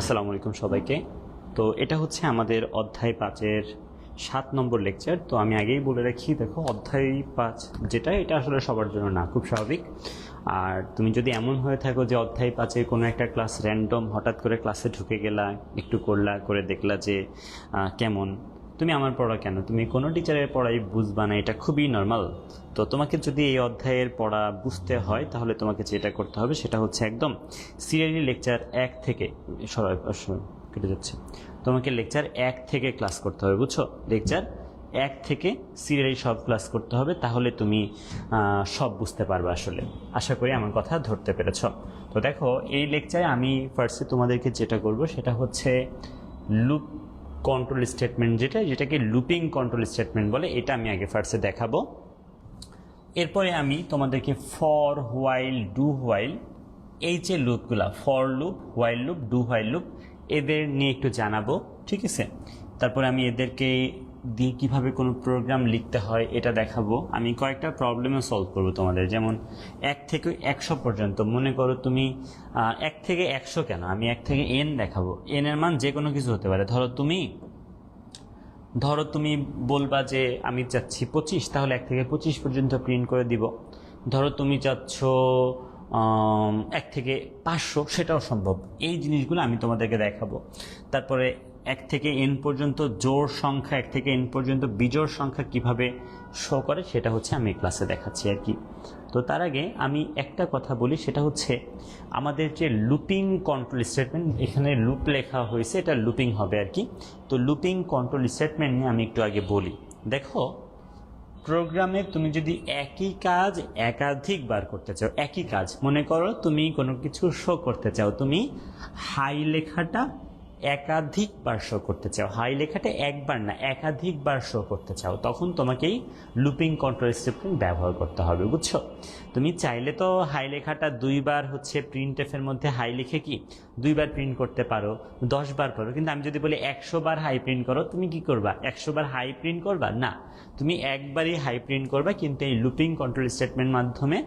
আসসালামু আলাইকুম সবাইকে। তো এটা হচ্ছে আমাদের অধ্যায় 5-এর 7 নম্বর লেকচার। তো আমি আগেই বলে রাখি, দেখো অধ্যায় 5 যেটা, এটা আসলে সবার জন্য না, খুব স্বাভাবিক। আর তুমি যদি এমন হয়ে থাকো যে অধ্যায় 5-এর কোনো একটা ক্লাস র্যান্ডম হঠাৎ করে ক্লাসে ঢুকে গেলা, একটু করলা, করে দেখলা যে কেমন, তুমি আমার পড়া কেন, তুমি কোনো টিচারের পড়াই বুঝবা না, এটা খুবই নর্মাল। তো তোমাকে যদি এই অধ্যায়ের পড়া বুঝতে হয় তাহলে তোমাকে যেটা করতে হবে সেটা হচ্ছে একদম সিরিয়ালি লেকচার 1 থেকে কেটে যাচ্ছে, তোমাকে লেকচার 1 থেকে ক্লাস করতে হবে, বুঝছো? লেকচার 1 থেকে সিরিয়ালি সব ক্লাস করতে হবে, তাহলে তুমি সব বুঝতে পারবে। আসলে আশা করি আমার কথা ধরতে পেরেছ। তো দেখো, এই লেকচারে আমি ফার্স্টে তোমাদেরকে যেটা করব সেটা হচ্ছে লুপ কন্ট্রোল স্টেটমেন্ট, যেটাকে লুপিং কন্ট্রোল স্টেটমেন্ট বলে, এটা আমি আগে ফার্স্টে দেখাবো। এরপরে আমি তোমাদেরকে ফর, হোয়াইল, ডু হোয়াইল, এই যে লুপগুলা, for loop, while loop, do while loop, এদের নিয়ে একটু জানাবো, ঠিক আছে? তারপরে আমি এদেরকে দিয়ে কীভাবে কোনো প্রোগ্রাম লিখতে হয় এটা দেখাবো। আমি কয়েকটা প্রবলেমও সলভ করবো তোমাদের, যেমন 1 থেকে 100 পর্যন্ত। মনে করো তুমি 1 থেকে 100 কেন, আমি 1 থেকে n দেখাবো। n এর মান যে কোনো কিছু হতে পারে। ধরো তুমি বলবা যে আমি চাচ্ছি 25, তাহলে 1 থেকে 25 পর্যন্ত প্রিন্ট করে দিব। ধরো তুমি চাচ্ছ 1 থেকে 500, সেটাও সম্ভব। এই জিনিসগুলো আমি তোমাদেরকে দেখাবো। তারপরে 1 থেকে n পর্যন্ত জোড় সংখ্যা, 1 থেকে n পর্যন্ত বিজোড় সংখ্যা কিভাবে শো করে সেটা হচ্ছে আমি ক্লাসে দেখাচ্ছি আর কি। তো তার আগে আমি একটা কথা বলি, সেটা হচ্ছে আমাদের যে লুপিং কন্ট্রোল স্টেটমেন্ট, এখানে লুপ লেখা হয়েছে, এটা লুপিং হবে আর কি। তো লুপিং কন্ট্রোল স্টেটমেন্ট নিয়ে আমি একটু আগে বলি। দেখো, প্রোগ্রামে তুমি যদি একই কাজ একাধিকবার করতে চাও, একই কাজ, মনে করো তুমি কোনো কিছু শো করতে চাও, তুমি হাই লেখাটা একাধিকবার শো করতে চাও, হাই লেখাটা একবার না একাধিকবার শো করতে চাও, তখন তোমাকেই লুপিং কন্ট্রোল স্টেটমেন্ট ব্যবহার করতে হবে, বুঝছো? তুমি চাইলে তো হাই লেখাটা 2 বার হচ্ছে প্রিন্টএফের মধ্যে হাই লিখে কি 2 বার প্রিন্ট করতে পারো, 10 বার করো। কিন্তু আমি যদি বলি 100 বার হাই প্রিন্ট করো, তুমি কি করবা? 100 বার হাই প্রিন্ট করবা না, তুমি একবারই হাই প্রিন্ট করবা। কিন্তু এই লুপিং কন্ট্রোল স্টেটমেন্ট মাধ্যমে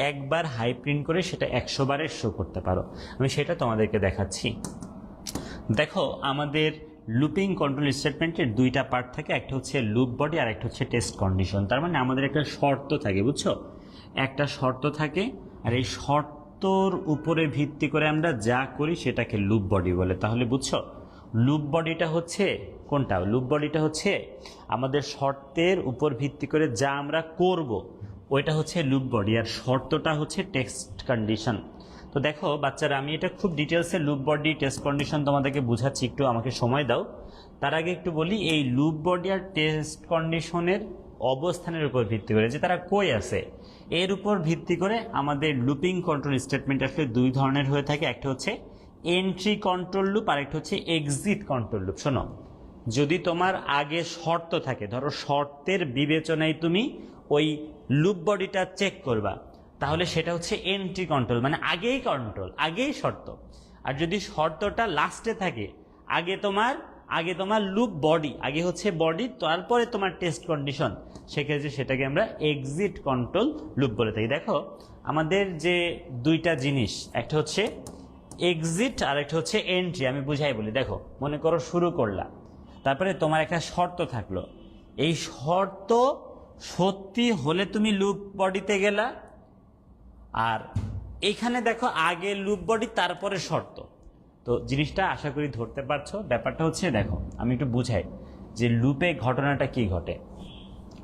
একবার হাই প্রিন্ট করে সেটা 100 বারের শো করতে পারো। আমি সেটা তোমাদেরকে দেখাচ্ছি। দেখো, আমাদের লুপিং কন্ট্রোল স্টেটমেন্টের 2টা পার্ট থাকে, একটা হচ্ছে লুপ বডি আর একটা হচ্ছে টেস্ট কন্ডিশন। তার মানে আমাদের একটা শর্ত থাকে, বুঝছো? একটা শর্ত থাকে, আর এই শর্তর উপরে ভিত্তি করে আমরা যা করি সেটাকে লুপ বডি বলে। তাহলে বুঝছো, লুপ বডিটা হচ্ছে কোনটা? লুপ বডিটা হচ্ছে আমাদের শর্তের উপর ভিত্তি করে যা আমরা করব ওইটা হচ্ছে লুপ বডি, আর শর্তটা হচ্ছে টেস্ট কন্ডিশন। তো দেখো বাচ্চারা, আমি এটা খুব ডিটেলসে লুপ বডি, টেস্ট কন্ডিশন তোমাদেরকে বোঝাচ্ছি, একটু আমাকে সময় দাও। তার আগে একটু বলি, এই লুপ বডি আর টেস্ট কন্ডিশনের অবস্থানের উপর ভিত্তি করে, যে তারা কই আছে, এর উপর ভিত্তি করে আমাদের লুপিং কন্ট্রোল স্টেটমেন্ট আসলে 2 ধরনের হয়ে থাকে। একটা হচ্ছে এন্ট্রি কন্ট্রোল লুপ আর একটা হচ্ছে এক্সিট কন্ট্রোল লুপ। শোনো, যদি তোমার আগে শর্ত থাকে, ধরো শর্তের বিবেচনায় তুমি ওই লুপ বডিটা চেক করবা, তাহলে সেটা হচ্ছে এন্ট্রি কন্ট্রোল, মানে আগেই কন্ট্রোল, আগেই শর্ত। আর যদি শর্তটা লাস্টে থাকে, আগে তোমার লুপ বডি, আগে হচ্ছে বডি, তারপরে তোমার টেস্ট কন্ডিশন, সেক্ষেত্রে সেটাকে আমরা এক্সিট কন্ট্রোল লুপ বলে থাকি। দেখো, আমাদের যে 2টা জিনিস, একটা হচ্ছে এক্সিট আর একটা হচ্ছে এন্ট্রি, আমি বুঝাই বলি। দেখো, মনে করো শুরু করলা, তারপরে তোমার একটা শর্ত থাকলো, এই শর্ত সত্যি হলে তুমি লুপ বডিতে গেলা, আর এখানে দেখো আগে লুপ বডি তারপরে শর্ত। তো জিনিসটা আশা করি ধরতে পারছো। ব্যাপারটা হচ্ছে, দেখো আমি একটু বুঝাই যে লুপে ঘটনাটা কি ঘটে।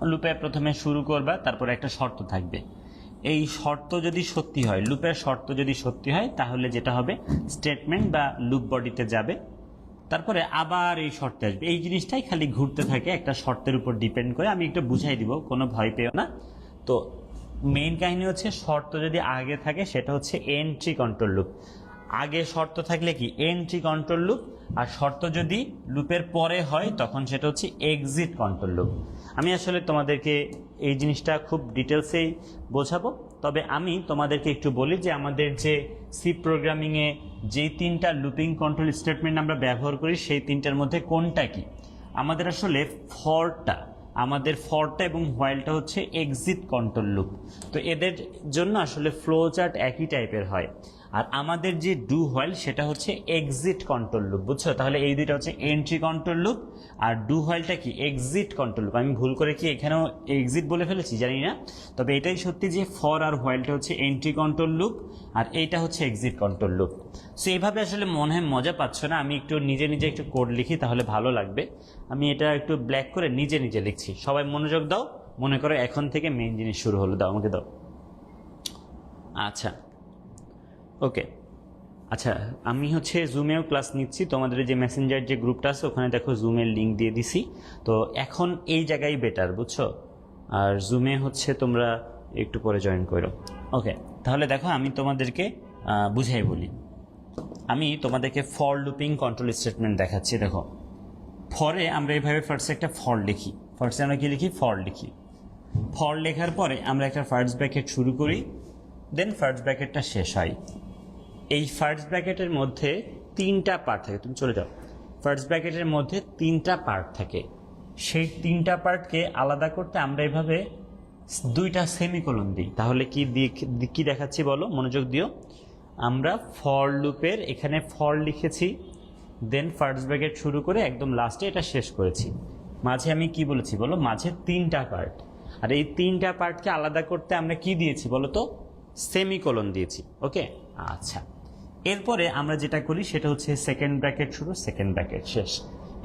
লুপে প্রথমে শুরু করবা, তারপরে একটা শর্ত থাকবে, এই শর্ত যদি সত্যি হয়, লুপের শর্ত যদি সত্যি হয়, তাহলে যেটা হবে স্টেটমেন্ট বা লুপ বডিতে যাবে, তারপরে আবার এই শর্তে আসবে। এই জিনিসটাই খালি ঘুরতে থাকে একটা শর্তের উপর ডিপেন্ড করে। আমি একটু বুঝাই দিব, কোনো ভয় পেও না। তো মেইন কাহিনী হচ্ছে, শর্ত যদি আগে থাকে সেটা হচ্ছে এন্ট্রি কন্ট্রোল লুপ, আগে শর্ত থাকলে কি এন্ট্রি কন্ট্রোল লুপ, আর শর্ত যদি লুপের পরে হয় তখন সেটা হচ্ছে এক্সিট কন্ট্রোল লুপ। আমি আসলে তোমাদেরকে এই জিনিসটা খুব ডিটেলসেই বোঝাবো, তবে আমি তোমাদেরকে একটু বলি যে আমাদের যে সি প্রোগ্রামিংয়ে যেই 3টা লুপিং কন্ট্রোল স্টেটমেন্ট আমরা ব্যবহার করি, সেই 3টার মধ্যে কোনটা কি? আমাদের আসলে ফরটা এবং হোয়াইলটা হচ্ছে এক্সিট কন্ট্রোল লুপ। তো এদের জন্য আসলে ফ্লো চার্ট একই টাইপের হয়। আর আমাদের যে ডু হোয়াইল সেটা হচ্ছে এক্সিট কন্ট্রোল লুপ, বুঝছো? তাহলে এই দুইটা হচ্ছে এন্ট্রি কন্ট্রোল লুপ, আর ডু হোয়াইলটা কি এক্সিট কন্ট্রোল লুপ। আমি ভুল করে কি এখানেও এক্সিট বলে ফেলেছি জানি না, তবে এটাই সত্যি যে ফর আর হোয়াইলটা হচ্ছে এন্ট্রি কন্ট্রোল লুপ আর এইটা হচ্ছে এক্সিট কন্ট্রোল লুপ। সো এইভাবে আসলে মনে হয় মজা পাচ্ছ না, আমি একটু নিজে নিজে একটু কোড লিখি তাহলে ভালো লাগবে। আমি এটা একটু ব্ল্যাক করে নিজে নিজে লিখছি, সবাই মনোযোগ দাও। মনে করো এখন থেকে মেইন জিনিস শুরু হলো, দাও আমাকে দাও। আচ্ছা ওকে, আচ্ছা আমি হচ্ছে জুমেও ক্লাস নিচ্ছি, তোমাদের যে মেসেঞ্জার যে গ্রুপটা আছে ওখানে দেখো জুমের লিঙ্ক দিয়ে দিছি। তো এখন এই জায়গায় বেটার, বুঝছো? আর জুমে হচ্ছে তোমরা একটু পরে জয়েন করো। ওকে, তাহলে দেখো আমি তোমাদেরকে বুঝাই বলি। আমি তোমাদেরকে ফর লুপিং কন্ট্রোল স্টেটমেন্ট দেখাচ্ছি। দেখো ফরে আমরা এইভাবে ফার্স্টে একটা ফর লিখি, ফার্স্টে আমরা কি লিখি? ফর লিখি। ফর লেখার পরে আমরা একটা ফার্স্ট ব্র্যাকেট শুরু করি, দেন ফার্স্ট ব্র্যাকেটটা শেষ হয়। এই ফার্স্ট ব্র্যাকেটের মধ্যে তিনটা পার্ট থাকে, তুমি চলে যাও। ফার্স্ট ব্র্যাকেটের মধ্যে তিনটা পার্ট থাকে, সেই তিনটা পার্টকে আলাদা করতে আমরা এভাবে দুইটা সেমিকোলন দিই। তাহলে কি দেখাচ্ছি বলো, মনোযোগ দিও। আমরা ফর লুপের এখানে ফর লিখেছি, দেন ফার্স্ট ব্র্যাকেট শুরু করে একদম লাস্টে এটা শেষ করেছি। মাঝে আমি কি বলেছি বলো? মাঝে তিনটা পার্ট, আর এই তিনটা পার্টকে আলাদা করতে আমরা কি দিয়েছি বলো তো? সেমিকোলন দিয়েছি। ওকে, আচ্ছা এরপরে আমরা যেটা করি সেটা হচ্ছে সেকেন্ড ব্র্যাকেট শুরু, সেকেন্ড ব্র্যাকেট শেষ।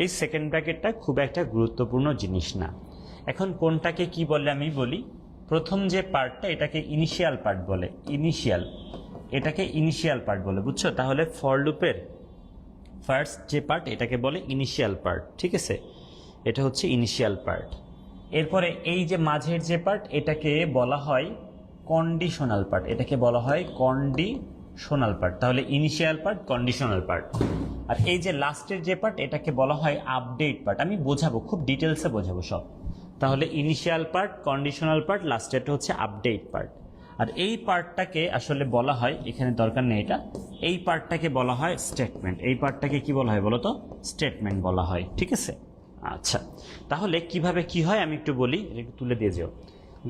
এই সেকেন্ড ব্র্যাকেটটা খুব একটা গুরুত্বপূর্ণ জিনিস না। এখন কোনটাকে কি বলে আমি বলি। প্রথম যে পার্টটা এটাকে ইনিশিয়াল পার্ট বলে, ইনিশিয়াল, এটাকে ইনিশিয়াল পার্ট বলে, বুঝছো? তাহলে ফর লুপের ফার্স্ট যে পার্ট এটাকে বলে ইনিশিয়াল পার্ট, ঠিক আছে? এটা হচ্ছে ইনিশিয়াল পার্ট। এরপরে এই যে মাঝের যে পার্ট এটাকে বলা হয় কন্ডিশনাল পার্ট, এটাকে বলা হয় কন্ডিশনাল পার্ট। তাহলে ইনিশিয়াল পার্ট, কন্ডিশনাল পার্ট। আর এই যে লাস্টের যে পার্ট এটাকে বলা হয় আপডেট পার্ট। আমি বোঝাবো, খুব ডিটেলসে বোঝাবো সব। তাহলে ইনিশিয়াল পার্ট, কন্ডিশনাল পার্ট, লাস্টেরটা হচ্ছে আপডেট পার্ট। আর এই পার্টটাকে আসলে বলা হয়, এখানে দরকার নেই এটা, এই পার্টটাকে বলা হয় স্টেটমেন্ট। এই পার্টটাকে কি বলা হয় বলো তো? স্টেটমেন্ট বলা হয়, ঠিক আছে? আচ্ছা তাহলে কিভাবে কি হয় আমি একটু বলি, একটু তুলে দিয়ে যাও।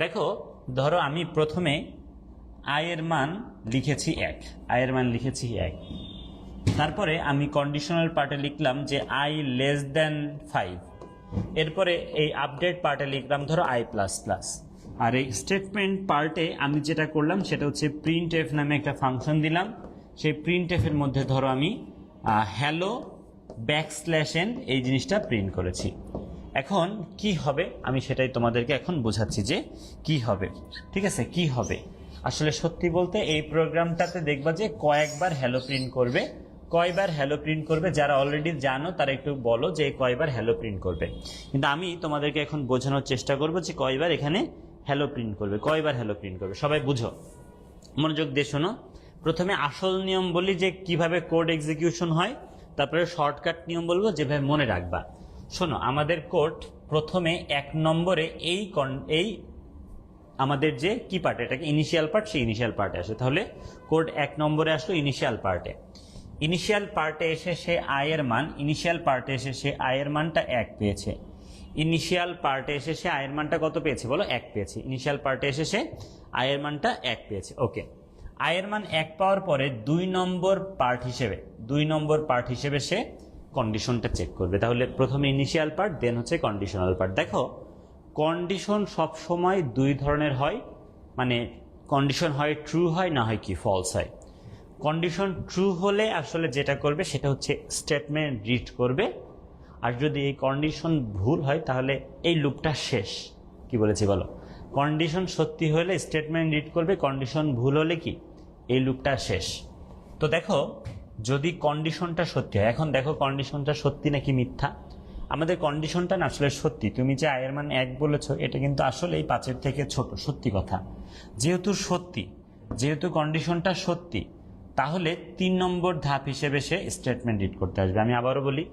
দেখো ধরো আমি প্রথমে আয়ের মান লিখেছি 1, আয়ের মান লিখেছি 1। তারপরে আমি কন্ডিশনাল পার্টে লিখলাম যে আই লেস দেন 5। এরপরে এই আপডেট পার্টে লিখলাম ধরো আই প্লাস প্লাস। আর এই স্টেটমেন্ট পার্টে আমি যেটা করলাম সেটা হচ্ছে প্রিন্ট এফ নামে একটা ফাংশন দিলাম। সেই প্রিন্ট এফের মধ্যে ধরো আমি হ্যালো ব্যাকস্ল্যাশ n এই জিনিসটা প্রিন্ট করেছি। এখন কি হবে আমি সেটাই তোমাদেরকে এখন বোঝাচ্ছি যে কি হবে, ঠিক আছে? কি হবে আসলে সত্যি বলতে এই প্রোগ্রামটাতে দেখবা যে কয়েকবার হ্যালো প্রিন্ট করবে। কয়বার হ্যালো প্রিন্ট করবে যারা অলরেডি জানো তারা একটু বলো যে কয়বার হ্যালো প্রিন্ট করবে। কিন্তু আমি তোমাদেরকে এখন বোঝানোর চেষ্টা করবো যে কয়বার এখানে হ্যালো প্রিন্ট করবে, কয়বার হ্যালো প্রিন্ট করবে। সবাই বুঝো, মনোযোগ দিয়ে শোনো। প্রথমে আসল নিয়ম বলি যে কিভাবে কোড এক্সিকিউশন হয়, তারপরে শর্টকাট নিয়ম বলবো যেভাবে মনে রাখবা। শোনো, আমাদের কোড প্রথমে 1 নম্বরে এই আমাদের যে কি পার্ট, এটাকে ইনিশিয়াল পার্ট, সেই ইনিশিয়াল পার্টে আসে। তাহলে কোড 1 নম্বরে আসলো ইনিশিয়াল পার্টে। ইনিশিয়াল পার্টে এসে সে আয়ের মান, ইনিশিয়াল পার্টে এসে সে আয়ের মানটা 1 পেয়েছে। ইনিশিয়াল পার্টে এসে সে আয়ের মানটা কত পেয়েছে বলো? 1 পেয়েছে। ইনিশিয়াল পার্টে এসে সে আয়ের মানটা 1 পেয়েছে। ওকে, আয়ের মান 1 পাওয়ার পরে 2 নম্বর পার্ট হিসেবে সে কন্ডিশনটা চেক করবে। তাহলে প্রথমে ইনিশিয়াল পার্ট, দেন হচ্ছে কন্ডিশনাল পার্ট। দেখো কন্ডিশন সব সময় 2 ধরনের হয়, মানে কন্ডিশন হয় ট্রু হয়, না হয় কি ফলস হয়। কন্ডিশন ট্রু হলে আসলে যেটা করবে সেটা হচ্ছে স্টেটমেন্ট রিড করবে, আর যদি এই কন্ডিশন ভুল হয় তাহলে এই লুপটা শেষ। কি বলেছি বলো? কন্ডিশন সত্যি হলে স্টেটমেন্ট রিড করবে, কন্ডিশন ভুল হলে কি এই লুপটা শেষ। তো দেখো যদি কন্ডিশনটা সত্যি হয়, এখন দেখো কন্ডিশনটা সত্যি নাকি মিথ্যা। আমাদের কন্ডিশনটা না আসলে সত্যি। তুমি যে আয়ের মান 1 বলেছো এটা কিন্তু আসলে এই 5-এর থেকে ছোট, সত্যি কথা। যেহেতু কন্ডিশনটা সত্যি, তাহলে 3 নম্বর ধাপ হিসেবে সে স্টেটমেন্ট রিড করতে আসবে। আমি আবারও বলি,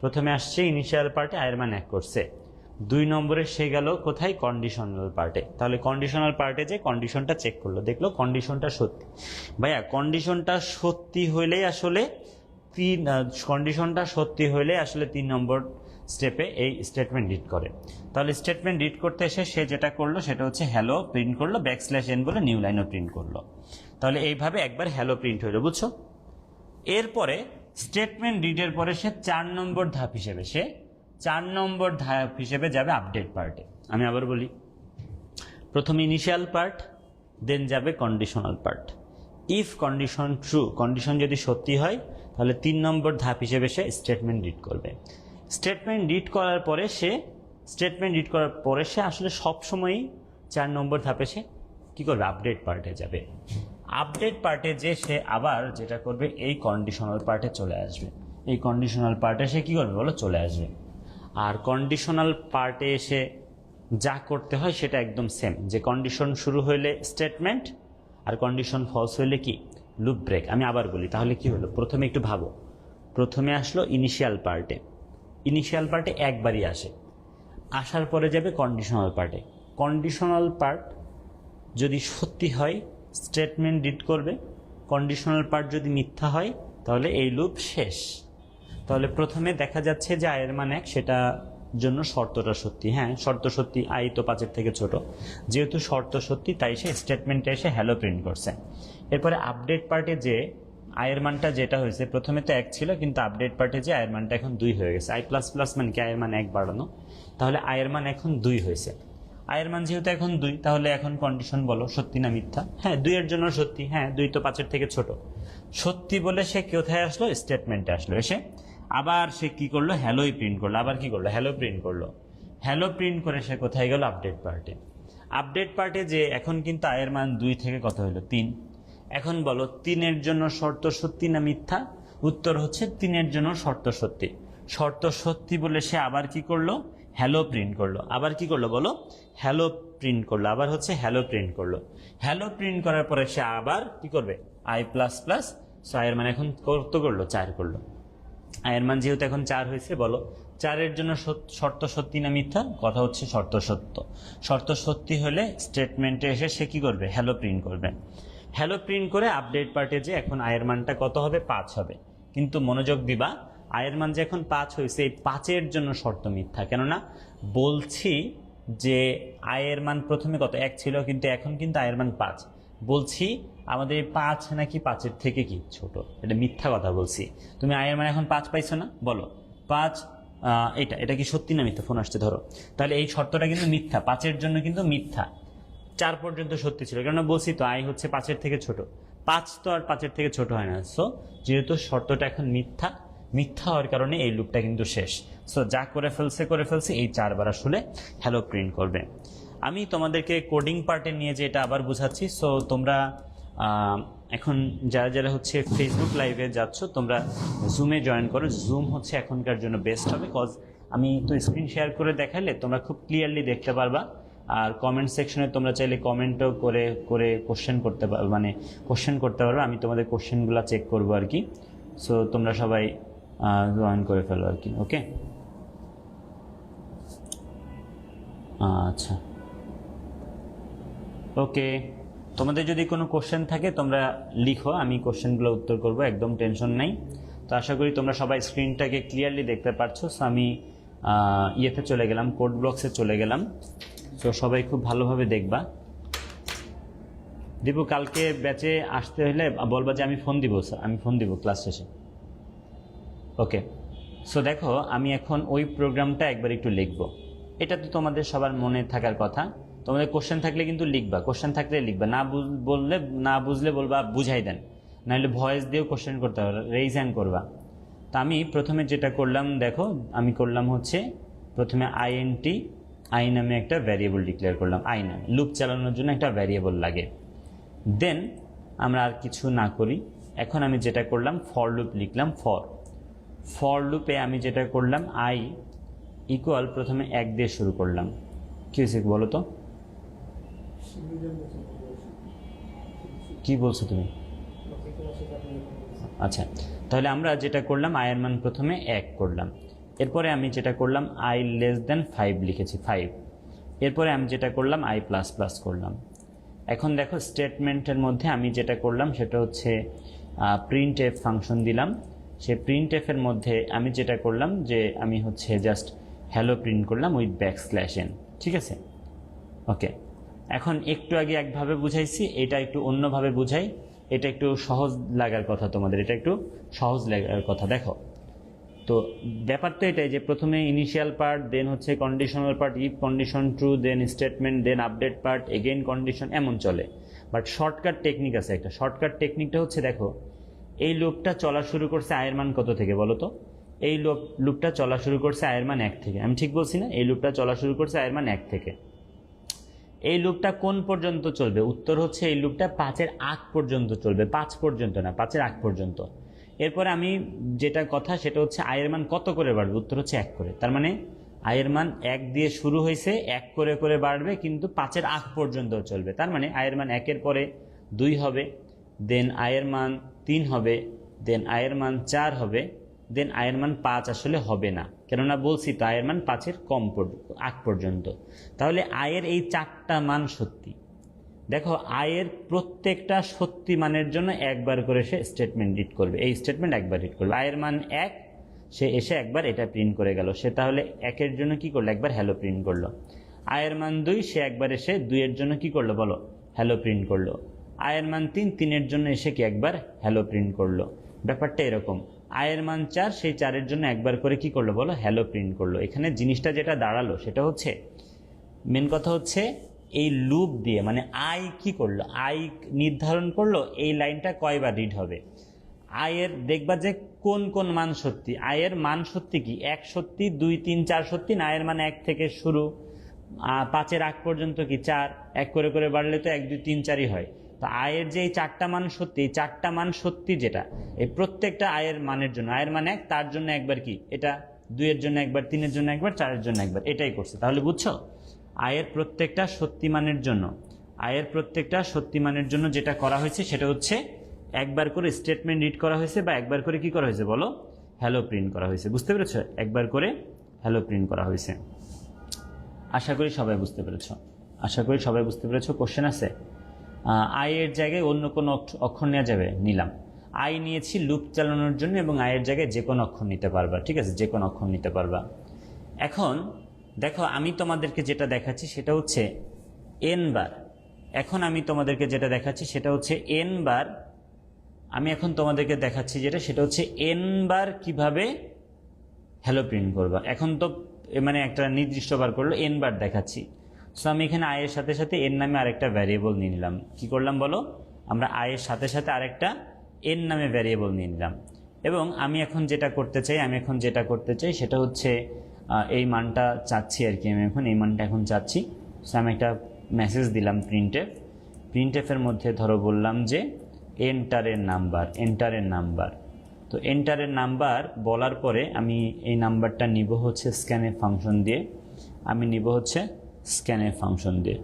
প্রথমে আসছে ইনিশিয়াল পার্টে আয়ের মান 1 করছে, 2 নম্বরে সে গেল কোথায়? কন্ডিশনাল পার্টে। তাহলে কন্ডিশনাল পার্টে যে কন্ডিশনটা চেক করলো, দেখলো কন্ডিশনটা সত্যি। ভাইয়া কন্ডিশনটা সত্যি হইলেই আসলে 3 নম্বর স্টেপে এই স্টেটমেন্ট রিড করে। তাহলে স্টেটমেন্ট রিড করতে এসে সে যেটা করলো সেটা হচ্ছে হ্যালো প্রিন্ট করলো, ব্যাকস্ল্যাশ n বলে নিউ লাইনও প্রিন্ট করলো। তাহলে এইভাবে একবার হ্যালো প্রিন্ট হইল, বুঝছো? এরপরে স্টেটমেন্ট রিডের পরে সে 4 নম্বর ধাপ হিসেবে যাবে আপডেট পার্টে। আমি আবার বলি, প্রথম ইনিশিয়াল পার্ট, দেন যাবে conditional part. If condition true, condition যদি সত্যি হয় তাহলে 3 নম্বর ধাপ হিসেবে সে স্টেটমেন্ট রিড করবে। স্টেটমেন্ট রিড করার পরে সে আসলে সবসময়ই 4 নম্বর ধাপে সে কী করবে, আপডেট পার্টে যাবে। আপডেট পার্টে যে সে আবার যেটা করবে, এই কন্ডিশনাল পার্টে চলে আসবে। এই কন্ডিশনাল পার্টে সে কী করবে বলো, চলে আসবে। আর কন্ডিশনাল পার্টে এসে যা করতে হয় সেটা একদম সেম, যে কন্ডিশন শুরু হইলে স্টেটমেন্ট আর কন্ডিশন ফলস হইলে কি, লুপ ব্রেক। আমি আবার বলি, তাহলে কি হলো, প্রথমে একটু ভাবো। প্রথমে আসলো ইনিশিয়াল পার্টে একবারই আসে, আসার পরে যাবে কন্ডিশনাল পার্টে। কন্ডিশনাল পার্ট যদি সত্যি হয় স্টেটমেন্ট রিড করবে, কন্ডিশনাল পার্ট যদি মিথ্যা হয় তাহলে এই লুপ শেষ। তাহলে প্রথমে দেখা যাচ্ছে যে আয়ের মান 1, সেটা জন্য শর্তটা সত্যি। হ্যাঁ, শর্ত সত্যি, আই তো 5-এর থেকে ছোট, যেহেতু শর্ত সত্যি তাই সে স্টেটমেন্টে এসে হ্যালো প্রিন্ট করছে। এরপরে আপডেট পার্টে যে আয়ের মানটা যেটা হয়েছে, প্রথমে তো 1 ছিল, কিন্তু আপডেট পার্টে যে আয়ের মানটা এখন 2 হয়ে গেছে। i++ মানে কি, আয়ের মান 1 বাড়ানো, তাহলে আয়ের মান এখন 2 হয়েছে। আয়ের মান যেহেতু এখন 2, তাহলে এখন কন্ডিশন বলো সত্যি না মিথ্যা? হ্যাঁ, 2 এর জন্য সত্যি। হ্যাঁ, 2 তো 5-এর থেকে ছোট। সত্যি বলে সে কোথায় আসলো, স্টেটমেন্টে আসলো। এসে আবার সে কি করলো, হ্যালোই প্রিন্ট করলো। আবার কি করলো, হ্যালো প্রিন্ট করলো। হ্যালো প্রিন্ট করে সে কোথায় গেল, আপডেট পার্টে যে এখন কিন্তু আয়ের মান 2 থেকে কত হলো, 3। এখন বলো 3 এর জন্য শর্ত সত্যি না মিথ্যা? উত্তর হচ্ছে 3 এর জন্য শর্ত সত্যি। শর্ত সত্যি বলে সে আবার কি করলো, হ্যালো প্রিন্ট করলো। আবার কি করলো বলো, হ্যালো প্রিন্ট করলো। আবার হচ্ছে হ্যালো প্রিন্ট করলো। হ্যালো প্রিন্ট করার পরে সে আবার কি করবে, i++। সো আয়ের মান এখন কত করলো, 4 করলো। আয়ের মান যেহেতু এখন 4 হয়েছে, বলো 4 এর জন্য শর্ত সত্যি না মিথ্যা? কথা হচ্ছে শর্ত সত্য। শর্ত সত্যি হলে স্টেটমেন্টে এসে সে কি করবে, হ্যালো প্রিন্ট করবে। হ্যালো প্রিন্ট করে আপডেট পার্টে যে এখন আয়ের মানটা কত হবে, 5 হবে। কিন্তু মনোযোগ দিবা, আয়ের মান যে এখন 5 হয়েছে, এই 5-এর জন্য শর্ত মিথ্যা। কেননা বলছি যে আয়ের মান প্রথমে কত, 1 ছিল, কিন্তু এখন কিন্তু আয়ের মান 5। বলছি আমাদের 5 নাকি 5-এর থেকে কি ছোট, এটা মিথ্যা কথা বলছি। তুমি আয়ের মান এখন 5 পাইছো না, বলো 5, এটা কি সত্যি না মিথ্যা? ফোন আসছে, ধরো। তাহলে এই শর্তটা কিন্তু মিথ্যা, 5-এর জন্য কিন্তু মিথ্যা। 4 পর্যন্ত সত্যি ছিল, কেননা বলছি তো আই হচ্ছে 5-এর থেকে ছোট। 5 তো আর 5-এর থেকে ছোট হয় না। সো যেহেতু শর্তটা এখন মিথ্যা হওয়ার কারণে এই লুপটা কিন্তু শেষ। সো যা করে ফেলছে এই 4 বার আসলে হ্যালো প্রিন্ট করবে। আমি তোমাদেরকে কোডিং পার্টে নিয়ে যে এটা আবার বুঝাচ্ছি। সো তোমরা এখন যারা হচ্ছে ফেসবুক লাইভে যাচ্ছ, তোমরা জুমে জয়েন করো। জুম হচ্ছে এখনকার জন্য বেস্ট হবে, কজ আমি তো স্ক্রিন শেয়ার করে দেখালে তোমরা খুব ক্লিয়ারলি দেখতে পারবা। আর কমেন্ট সেকশনে তোমরা চাইলে কমেন্টও করে কোশ্চেন করতে পারবে। আমি তোমাদের কোশ্চেনগুলো চেক করবো আর কি। সো তোমরা সবাই জয়েন করে ফেলো আর কি। ওকে, আচ্ছা, ওকে। তোমাদের যদি কোনো কোশ্চেন থাকে তোমরা লিখো, আমি কোশ্চেনগুলো উত্তর করব, একদম টেনশন নাই। তো আশা করি তোমরা সবাই স্ক্রিনটাকে ক্লিয়ারলি দেখতে পাচ্ছ। সো আমি ইয়েতে চলে গেলাম, কোড ব্লকসে চলে গেলাম। তো সবাই খুব ভালোভাবে দেখবা। দীপু, কালকে ব্যাচে আসতে হলে বলবা যে আমি ফোন দিব ক্লাস শেষে। ওকে, সো দেখো আমি এখন ওই প্রোগ্রামটা একবার একটু লিখবো। এটা তো তোমাদের সবার মনে থাকার কথা। তোমাদের কোশ্চেন থাকলে কিন্তু লিখবা, কোশ্চেন থাকলে লিখবা, না বুঝলে বলবা বুঝাই দেন, নাহলে ভয়েস দিয়েও কোশ্চেন করতে হবে, রেইজ হ্যান্ড করবা। তা আমি প্রথমে যেটা করলাম, দেখো আমি করলাম হচ্ছে প্রথমে আই নামে একটা ভ্যারিয়েবল ডিক্লেয়ার করলাম। আই নামে লুপ চালানোর জন্য একটা ভ্যারিয়েবল লাগে। দেন আমরা আর কিছু না করি, এখন আমি যেটা করলাম ফর লুপ লিখলাম। ফর লুপে আমি যেটা করলাম, আই ইকুয়াল প্রথমে 1 দিয়ে শুরু করলাম। কি হয়েছে বলো তো, কি বলছো তুমি? আচ্ছা, তাহলে আমরা যেটা করলাম আয়ের মান প্রথমে 1 করলাম। এরপরে আমি যেটা করলাম i<5 লিখেছি, 5। এরপরে আমি যেটা করলাম i++ করলাম। এখন দেখো স্টেটমেন্টের মধ্যে আমি যেটা করলাম সেটা হচ্ছে printf ফাংশন দিলাম। সে printf-এর মধ্যে আমি যেটা করলাম যে আমি হচ্ছে জাস্ট হ্যালো প্রিন্ট করলাম উইথ \n। ঠিক আছে, ওকে। এখন একটু আগে একভাবে বুঝাইছি, এটা একটু অন্যভাবে বুঝাই। এটা একটু সহজ লাগার কথা তোমাদের, এটা একটু সহজ লাগার কথা। দেখো তো ব্যাপার তো এটাই যে প্রথমে ইনিশিয়াল পার্ট, দেন হচ্ছে conditional part, if condition true, then statement, then update part, again condition, এমন চলে। বাট শর্টকাট টেকনিক আছে একটা। শর্টকাট টেকনিকটা হচ্ছে, দেখো এই লুপটা চলা শুরু করছে আয়ের মান কত থেকে বলো তো? এই লুপটা চলা শুরু করছে আয়ের মান 1 থেকে। আমি ঠিক বলছি না? এই লুপটা চলা শুরু করছে আয়ের মান 1 থেকে। এই লুপটা কোন পর্যন্ত চলবে? উত্তর হচ্ছে এই লুপটা 5-এর আগ পর্যন্ত চলবে। 5 পর্যন্ত না, 5-এর আগ পর্যন্ত। এরপরে আমি যেটা কথা সেটা হচ্ছে আয়ের মান কত করে বাড়বে? উত্তর হচ্ছে 1 করে। তার মানে আয়ের মান 1 দিয়ে শুরু হয়েছে, 1 করে করে বাড়বে, কিন্তু 5-এর আগ পর্যন্ত চলবে। তার মানে আয়ের মান 1-এর পরে 2 হবে, দেন আয়ের মান 3 হবে, দেন আয়ের মান 4 হবে, দেন আয়ের মান 5 আসলে হবে না, কেননা বলছি তো আয়ের মান 5-এর আগ পর্যন্ত। তাহলে আয়ের এই 4টা মান সত্যি। দেখো আয়ের প্রত্যেকটা সত্যি মানের জন্য একবার করে সে স্টেটমেন্ট রিড করবে। এই স্টেটমেন্ট একবার রিড করবে। আয়ের মান 1, সে এসে একবার এটা প্রিন্ট করে গেল। সে তাহলে 1-এর জন্য কি করলো? একবার হ্যালো প্রিন্ট করলো। আয়ের মান 2, সে একবার এসে 2-এর জন্য কি করলো বলো? হ্যালো প্রিন্ট করলো। আয়ের মান 3, 3-এর জন্য এসে কি একবার হ্যালো প্রিন্ট করলো। ব্যাপারটা এরকম। আয়ের মান 4, সেই 4-এর জন্য একবার করে কি করলো বলো? হ্যালো প্রিন্ট করলো। এখানে জিনিসটা যেটা দাঁড়ালো সেটা হচ্ছে, মেন কথা হচ্ছে এই লুপ দিয়ে মানে আই কি করলো? আই নির্ধারণ করলো এই লাইনটা কয়বার রিড হবে। আয়ের দেখবা যে কোন কোন মান সত্যি। আয়ের মান সত্যি কি? 1 সত্যি, 2, 3, 4 সত্যি না? আয়ের মান 1 থেকে শুরু, 5-এর আগ পর্যন্ত কি 4, 1 করে করে বাড়লে তো 1, 2, 3, 4ই হয়। তো আয়ের যে এই 4টা মান সত্যি, এই 4টা মান সত্যি যেটা, এই প্রত্যেকটা আয়ের মানের জন্য, আয়ের মান 1, তার জন্য একবার কি এটা, 2-এর জন্য একবার, 3-এর জন্য একবার, 4-এর জন্য একবার, এটাই করছে। তাহলে বুঝছো? আয়ের প্রত্যেকটা সত্যি মানের জন্য, আয়ের প্রত্যেকটা সত্যি মানের জন্য যেটা করা হয়েছে সেটা হচ্ছে একবার করে স্টেটমেন্ট রিড করা হয়েছে, বা একবার করে কি করা হয়েছে বলো? হ্যালো প্রিন্ট করা হয়েছে। বুঝতে পেরেছো? একবার করে হ্যালো প্রিন্ট করা হয়েছে। আশা করি সবাই বুঝতে পেরেছো। আশা করি সবাই বুঝতে পেরেছো। কোশ্চেন আছে? আয়ের জায়গায় অন্য কোনো অক্ষর নেওয়া যাবে? নিলাম। আই নিয়েছি লুপ চালানোর জন্য, এবং আয়ের জায়গায় যে কোনো অক্ষর নিতে পারবা। ঠিক আছে, যে কোনো অক্ষর নিতে পারবা। এখন দেখো আমি তোমাদেরকে যেটা দেখাচ্ছি সেটা হচ্ছে n বার। এখন আমি তোমাদেরকে যেটা দেখাচ্ছি সেটা হচ্ছে n বার। আমি এখন তোমাদেরকে দেখাচ্ছি যেটা সেটা হচ্ছে n বার কিভাবে হ্যালো প্রিন্ট করবা। এখন তো মানে একটা নির্দিষ্ট বার করলো, n বার দেখাচ্ছি। সো আমি এখানে আয়ের সাথে সাথে n নামে আরেকটা ভ্যারিয়েবল নিয়ে নিলাম। কি করলাম বলো? আমরা আয়ের সাথে সাথে আরেকটা n নামে ভ্যারিয়েবল নিয়ে নিলাম। এবং আমি এখন যেটা করতে চাই সেটা হচ্ছে এই মানটা চাচ্ছি আর কি। আমি এখন এই মানটা এখন চাচ্ছি। সো আমি একটা মেসেজ দিলাম প্রিন্টএফের মধ্যে, ধরো বললাম যে এন্টারের নাম্বার। তো এন্টারের নাম্বার বলার পরে আমি এই নাম্বারটা নিব হচ্ছে স্ক্যানএফ ফাংশন দিয়ে। আমি নিব হচ্ছে স্ক্যানএফ ফাংশন দিয়ে।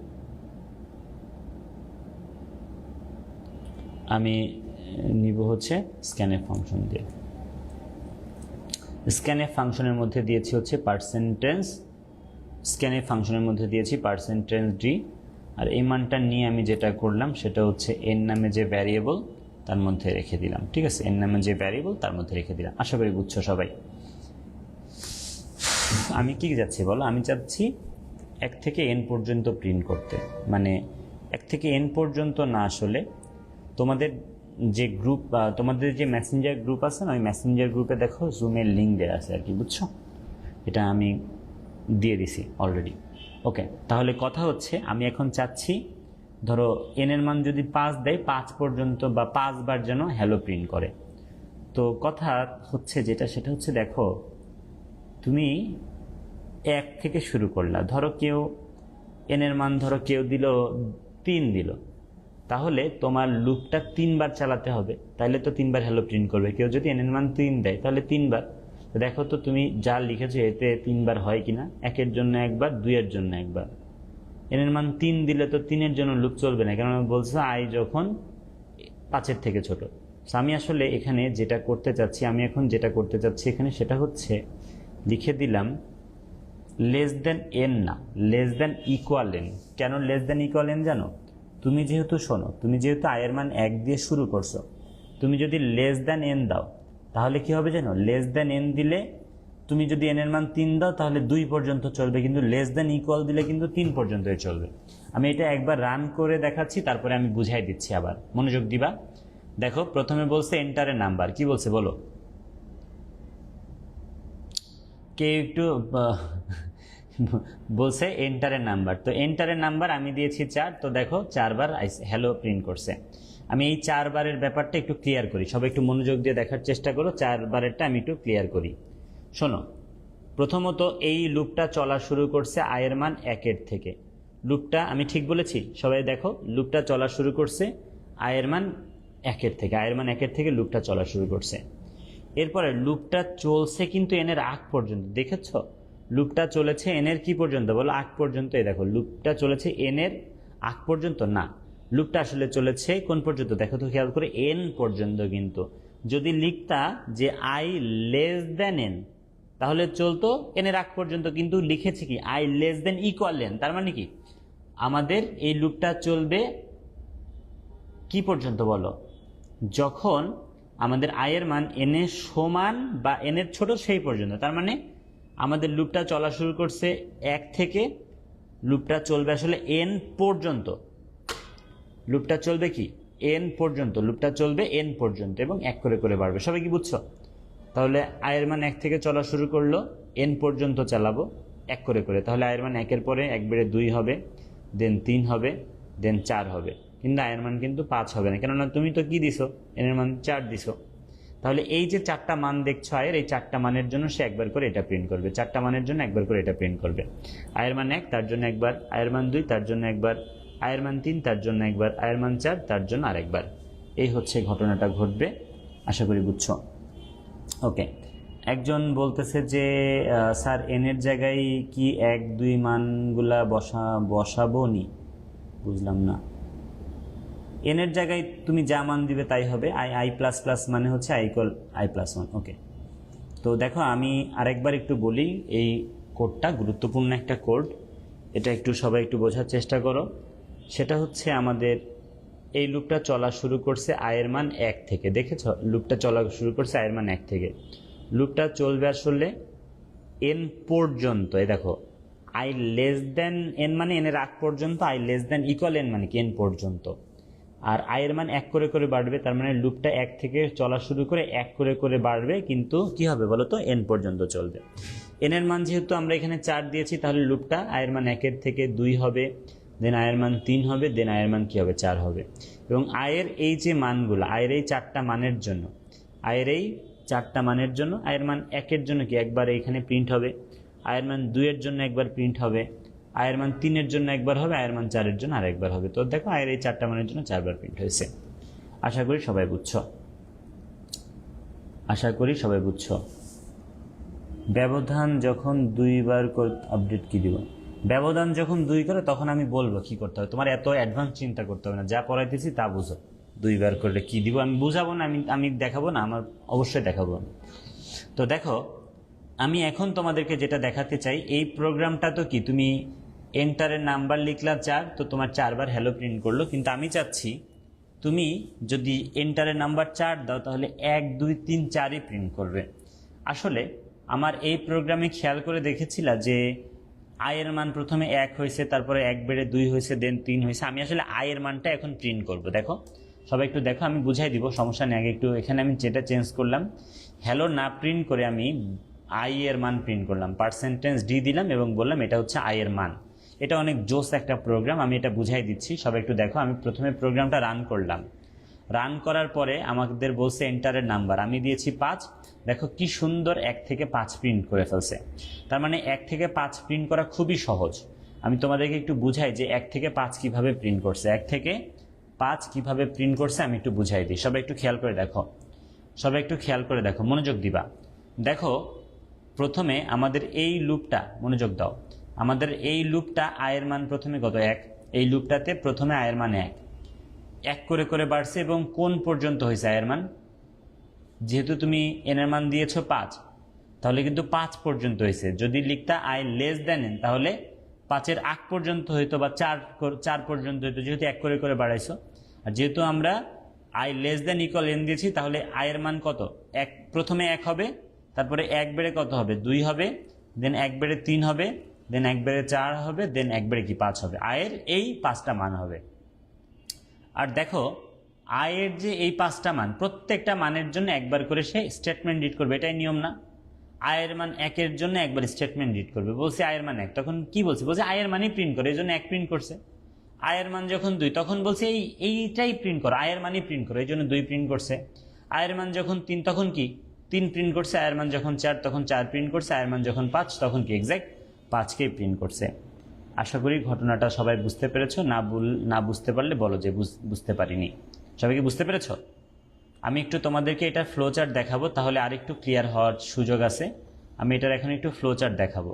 আমি নিব হচ্ছে স্ক্যানএফ ফাংশন দিয়ে। স্ক্যানএফ ফাংশনের মধ্যে দিয়েছি হচ্ছে পার্সেন্টেজ, স্ক্যানএফ ফাংশনের মধ্যে দিয়েছি %d। আর এই মানটা নিয়ে আমি যেটা করলাম সেটা হচ্ছে n নামে যে ভ্যারিয়েবল তার মধ্যে রেখে দিলাম। ঠিক আছে, n নামে যে ভ্যারিয়েবল তার মধ্যে রেখে দিলাম। আশা করি বুঝছো সবাই। আমি কি যাচ্ছি বলো? আমি চাচ্ছি 1 থেকে n পর্যন্ত প্রিন্ট করতে। মানে 1 থেকে n পর্যন্ত না, আসলে তোমাদের যে গ্রুপ, তোমাদের যে মেসেঞ্জার গ্রুপ আছে না, ওই মেসেঞ্জার গ্রুপে দেখো জুমের লিঙ্ক দেওয়া আছে আর কি। বুঝছো? এটা আমি দিয়ে দিছি অলরেডি। ওকে, তাহলে কথা হচ্ছে আমি এখন চাচ্ছি ধরো n এর মান যদি 5 দেয়, 5 পর্যন্ত বা 5 বার যেন হ্যালো প্রিন্ট করে। তো কথা হচ্ছে যেটা সেটা হচ্ছে, দেখো তুমি 1 থেকে শুরু করলা, ধরো কেউ n এর মান ধরো কেউ দিল 3 দিল, তাহলে তোমার লুপটা 3 বার চালাতে হবে, তাহলে তো 3 বার হ্যালো প্রিন্ট করবে। কেউ যদি n এর মান 3 দেয় তাহলে 3 বার। তো দেখো তো তুমি যা লিখেছো এতে 3 বার হয় কিনা। 1 এর জন্য একবার, 2 এর জন্য একবার। n এর মান 3 দিলে তো 3 এর জন্য লুপ চলবে না, কারণ বলছে i যখন 5 এর থেকে ছোট। আমি আসলে এখানে যেটা করতে চাচ্ছি, এখানে সেটা হচ্ছে লিখে দিলাম লেস দেন n না, লেস দেন ইকুয়াল n। কেন লেস দেন ইকুয়াল n জানো? তুমি যেহেতু শোনো, তুমি যেহেতু i এর মান 1 দিয়ে শুরু করছো, তুমি যদি লেস দেন n দাও তাহলে কি হবে জানো? লেস দেন n দিলে তুমি যদি n এর মান 3 দাও তাহলে 2 পর্যন্ত চলবে, কিন্তু লেস দেন ইকুয়াল দিলে কিন্তু 3 পর্যন্তই চলবে। আমি এটা একবার রান করে দেখাচ্ছি, তারপরে আমি বুঝাই দিচ্ছি। আবার মনোযোগ দিবা। দেখো প্রথমে বলছে এন্টারের নাম্বার, কি বলছে বলো, কে একটু বলছে এন্টারের নাম্বার। তো এন্টারের নাম্বার আমি দিয়েছি 4, তো দেখো 4 বার হ্যালো প্রিন্ট করছে। আমি এই 4 বারের ব্যাপারটা একটু ক্লিয়ার করি, সবাই একটু মনোযোগ দিয়ে দেখার চেষ্টা করো। 4 বারেরটা আমি একটু ক্লিয়ার করি। শোনো, প্রথমত এই লুপটা চলা শুরু করছে আয়ের মান 1-এর থেকে। লুপটা আমি ঠিক বলেছি? সবাই দেখো, লুপটা চলা শুরু করছে আয়ের মান 1-এর থেকে। আয়ের মান 1-এর থেকে লুপটা চলা শুরু করছে। এরপরে লুপটা চলছে কিন্তু এনের আগ পর্যন্ত, দেখেছ? লুপটা চলেছে এনের কি পর্যন্ত বলো? আগ পর্যন্ত। এই দেখো লুপটা চলেছে এনের আগ পর্যন্ত না, লুপটা আসলে চলেছে কোন পর্যন্ত দেখো তো খেয়াল করে, এন পর্যন্ত। কিন্তু যদি লিখতা যে আই লেস দেন এন, তাহলে চলতো এনের আগ পর্যন্ত, কিন্তু লিখেছি কি I less than equal N. তার মানে কি আমাদের এই লুপটা চলবে কি পর্যন্ত বলো? যখন আমাদের আয়ের মান এন এর সমান বা এন এর ছোট সেই পর্যন্ত। তার মানে আমাদের লুপটা চলা শুরু করছে 1 থেকে, লুপটা চলবে আসলে এন পর্যন্ত। লুপটা চলবে কি এন পর্যন্ত, লুপটা চলবে এন পর্যন্ত এবং 1 করে করে বাড়বে। সবাই কি বুঝছো? তাহলে আয়ের মান 1 থেকে চলা শুরু করলো, এন পর্যন্ত চালাবো 1 করে করে। তাহলে আয়ের মান 1-এর পরে 1 বেড়ে 2 হবে, দেন 3 হবে, দেন 4 হবে। কিন্তু আয়ের মান কিন্তু 5 হবে না, কেননা তুমি তো কি দিছো, এনের মান 4 দিছো। তাহলে এই যে 4টা মান দেখছো আয়ের, এই 4টা মানের জন্য সে একবার করে এটা প্রিন্ট করবে, 4টা মানের জন্য একবার করে এটা প্রিন্ট করবে। আয়ের মান 1 তার জন্য একবার, আয়ের মান 2 তার জন্য একবার, আয়ের মান 3 তার জন্য একবার, আয়ের মান 4 তার জন্য আরেকবার। এই হচ্ছে ঘটনাটা ঘটবে। আশা করি বুঝছো। ওকে, একজন বলতেছে যে স্যার এনের জায়গায় কি 1-2 মানগুলা বসাবো নি? বুঝলাম না। এনের জায়গায় তুমি যা মান দিবে তাই হবে। আই প্লাস প্লাস মানে হচ্ছে আই ইকুয়াল আই প্লাস 1। ওকে, তো দেখো আমি আরেকবার একটু বলি, এই কোডটা গুরুত্বপূর্ণ একটা কোড, এটা একটু সবাই একটু বোঝার চেষ্টা করো। সেটা হচ্ছে আমাদের এই লুপটা চলা শুরু করছে আয়ের মান 1 থেকে। দেখেছ লুপটা চলা শুরু করছে আয়ের মান 1 থেকে, লুপটা চলবে আসলে এন পর্যন্ত। এই দেখো আই লেস দেন এন মানে এনের আগ পর্যন্ত, I less than equal N মানে কি এন পর্যন্ত। আর আয়ের মান 1 করে করে বাড়বে, তার মানে লুপটা 1 থেকে চলা শুরু করে 1 করে করে বাড়বে, কিন্তু কি হবে বলো তো, এন পর্যন্ত চলবে। এন এর মান যেহেতু আমরা এখানে 4 দিয়েছি, তাহলে লুপটা আয়ের মান 1-এর থেকে 2 হবে, দেন আয়ের মান 3 হবে, দেন আয়ের মান কি হবে 4 হবে। এবং আয়ের এই যে মানগুলো, আয়ের এই 4টা মানের জন্য, আয়ের এই 4টা মানের জন্য আয়ের মান 1-এর জন্য কি একবার এইখানে প্রিন্ট হবে, আয়ের মান 2-এর জন্য একবার প্রিন্ট হবে, আয়ের মান 3-এর জন্য একবার হবে, আয়ের মান 4-এর জন্য আরেকবার হবে। তো দেখো আয়ের এই 4টা মানের জন্য 4 বার প্রিন্ট হয়েছে। আশা করি সবাই বুঝছো। আশা করি সবাই বুঝছো। ব্যবধান যখন 2 বার আপডেট কি দিব? ব্যবধান যখন 2 করে তখন আমি বলবো কি করতে হবে। তোমার এত অ্যাডভান্স চিন্তা করতে হবে না, যা পড়াইতেছি তা বুঝো। 2 বার করলে কি দিব আমি বুঝাবো না, আমি দেখাবো না, আমার অবশ্যই দেখাবো। তো দেখো আমি এখন তোমাদেরকে যেটা দেখাতে চাই, এই প্রোগ্রামটা তো কি তুমি এন্টারের নাম্বার লিখলা 4, তো তোমার 4 বার হ্যালো প্রিন্ট করলো। কিন্তু আমি চাচ্ছি তুমি যদি এন্টারের নাম্বার 4 দাও, তাহলে 1 2 3 4ই প্রিন্ট করবে। আসলে আমার এই প্রোগ্রামে খেয়াল করে দেখেছিলা যে আয়ের মান প্রথমে 1 হয়েছে, তারপরে 1 বেড়ে 2 হয়েছে, দেন 3 হয়েছে। আমি আসলে আয়ের মানটা এখন প্রিন্ট করব। দেখো সবাই একটু দেখো, আমি বুঝাই দিব, সমস্যা নেই। আগে একটু এখানে আমি যেটা চেঞ্জ করলাম, হ্যালো না প্রিন্ট করে আমি আই এর মান প্রিন্ট করলাম, পার্সেন্টেজ ডি দিলাম এবং বললাম এটা হচ্ছে আয়ের মান। এটা অনেক জোস একটা প্রোগ্রাম, আমি এটা বুঝাই দিচ্ছি, সবাই একটু দেখো। আমি প্রথমে প্রোগ্রামটা রান করলাম, রান করার পরে আমাদের বলছে এন্টারের নাম্বার, আমি দিয়েছি 5। দেখো কি সুন্দর 1 থেকে 5 প্রিন্ট করে ফেলছে। তার মানে 1 থেকে 5 প্রিন্ট করা খুবই সহজ। আমি তোমাদেরকে একটু বুঝাই যে 1 থেকে 5 কিভাবে প্রিন্ট করছে, 1 থেকে 5 কিভাবে প্রিন্ট করছে আমি একটু বুঝাই দিই। সবাই একটু খেয়াল করে দেখো, সবাই একটু খেয়াল করে দেখো, মনোযোগ দিবা। দেখো প্রথমে আমাদের এই লুপটা, মনোযোগ দাও, আমাদের এই লুপটা আয়ের মান প্রথমে কত 1, এই লুপটাতে প্রথমে আয়ের মান 1 1 করে করে বাড়ছে এবং কোন পর্যন্ত হয়েছে আয়ের মান, যেহেতু তুমি এনের মান দিয়েছো 5, তাহলে কিন্তু 5 পর্যন্ত হয়েছে। যদি লিখতা আই লেস দেন এন, তাহলে 5-এর আগ পর্যন্ত হইতো বা 4 পর্যন্ত হইতো, যেহেতু 1 করে করে বাড়াইছো। আর যেহেতু আমরা I less than equal N দিয়েছি, তাহলে আয়ের মান কত 1, প্রথমে 1 হবে, তারপরে 1 বেড়ে কত হবে 2 হবে, দেন 1 বেড়ে 3 হবে, দেন 1 বেড়ে 4 হবে, দেন 1 বেড়ে কি 5 হবে। আয়ের এই 5টা মান হবে। আর দেখো আয়ের যে এই 5টা মান, প্রত্যেকটা মানের জন্য একবার করে সে স্টেটমেন্ট রিড করবে, এটাই নিয়ম না? আয়ের মান 1-এর জন্য একবার স্টেটমেন্ট রিড করবে, বলছে আয়ের মান 1, তখন কি বলছে? বলছে আয়ের মানই প্রিন্ট করে, এই জন্য 1 প্রিন্ট করছে। আয়ের মান যখন 2, তখন বলছে এইটাই প্রিন্ট করো, আয়ের মানই প্রিন্ট করো, এই জন্য 2 প্রিন্ট করছে। আয়ের মান যখন 3, তখন কি 3 প্রিন্ট করছে। আয়ের মান যখন 4, তখন 4 প্রিন্ট করছে। আয়ের মান যখন 5, তখন কি এক্স্যাক্ট 5কেই প্রিন্ট করছে। আশা করি ঘটনাটা সবাই বুঝতে পেরেছো। না বুঝতে পারলে বলো যে বুঝতে পারিনি। সবাই কি বুঝতে পেরেছো? আমি একটু তোমাদেরকে এটা ফ্লো চার্ট দেখাবো, তাহলে আর একটু ক্লিয়ার হওয়ার সুযোগ আছে। আমি এটার এখন একটু ফ্লো চার্ট দেখাবো।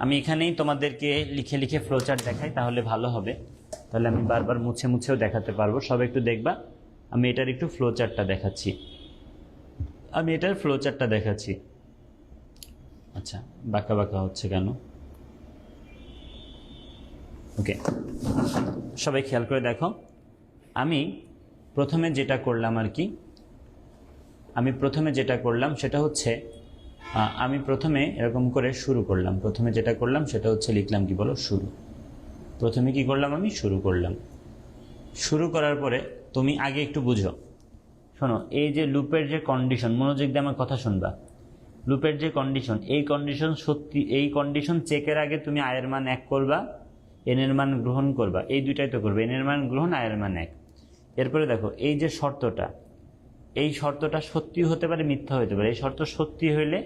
আমি এখানেই তোমাদেরকে লিখে লিখে ফ্লো চার্ট দেখাই, তাহলে ভালো হবে। তাহলে আমি বারবার মুছে মুছেও দেখাতে পারবো। সবাই একটু দেখবা, আমি এটার একটু ফ্লো চার্টটা দেখাচ্ছি। আচ্ছা, বাঁকা বাঁকা হচ্ছে কেন? ওকে, সবাই খেয়াল করে দেখো। আমি প্রথমে যেটা করলাম সেটা হচ্ছে আমি প্রথমে এরকম করে শুরু করলাম। প্রথমে যেটা করলাম সেটা হচ্ছে লিখলাম কি বলো, শুরু। প্রথমে কি করলাম? আমি শুরু করলাম। শুরু করার পরে তুমি আগে একটু বুঝো, শোনো, এই যে লুপের যে কন্ডিশন, মনোযোগ দিয়ে আমার কথা শুনবা। লুপের যে কন্ডিশন, এই কন্ডিশন সত্যি, এই কন্ডিশন চেকের আগে তুমি আয়ের মান 1 করবা, এন এর মান গ্রহণ করবা, এই দুইটাই তো করবে, এন এর মান গ্রহণ, আয়ের মান 1। এরপরে দেখো এই যে শর্তটা, এই শর্তটা সত্যি হতে পারে, মিথ্যা হতে পারে। এই শর্ত সত্যি হইলে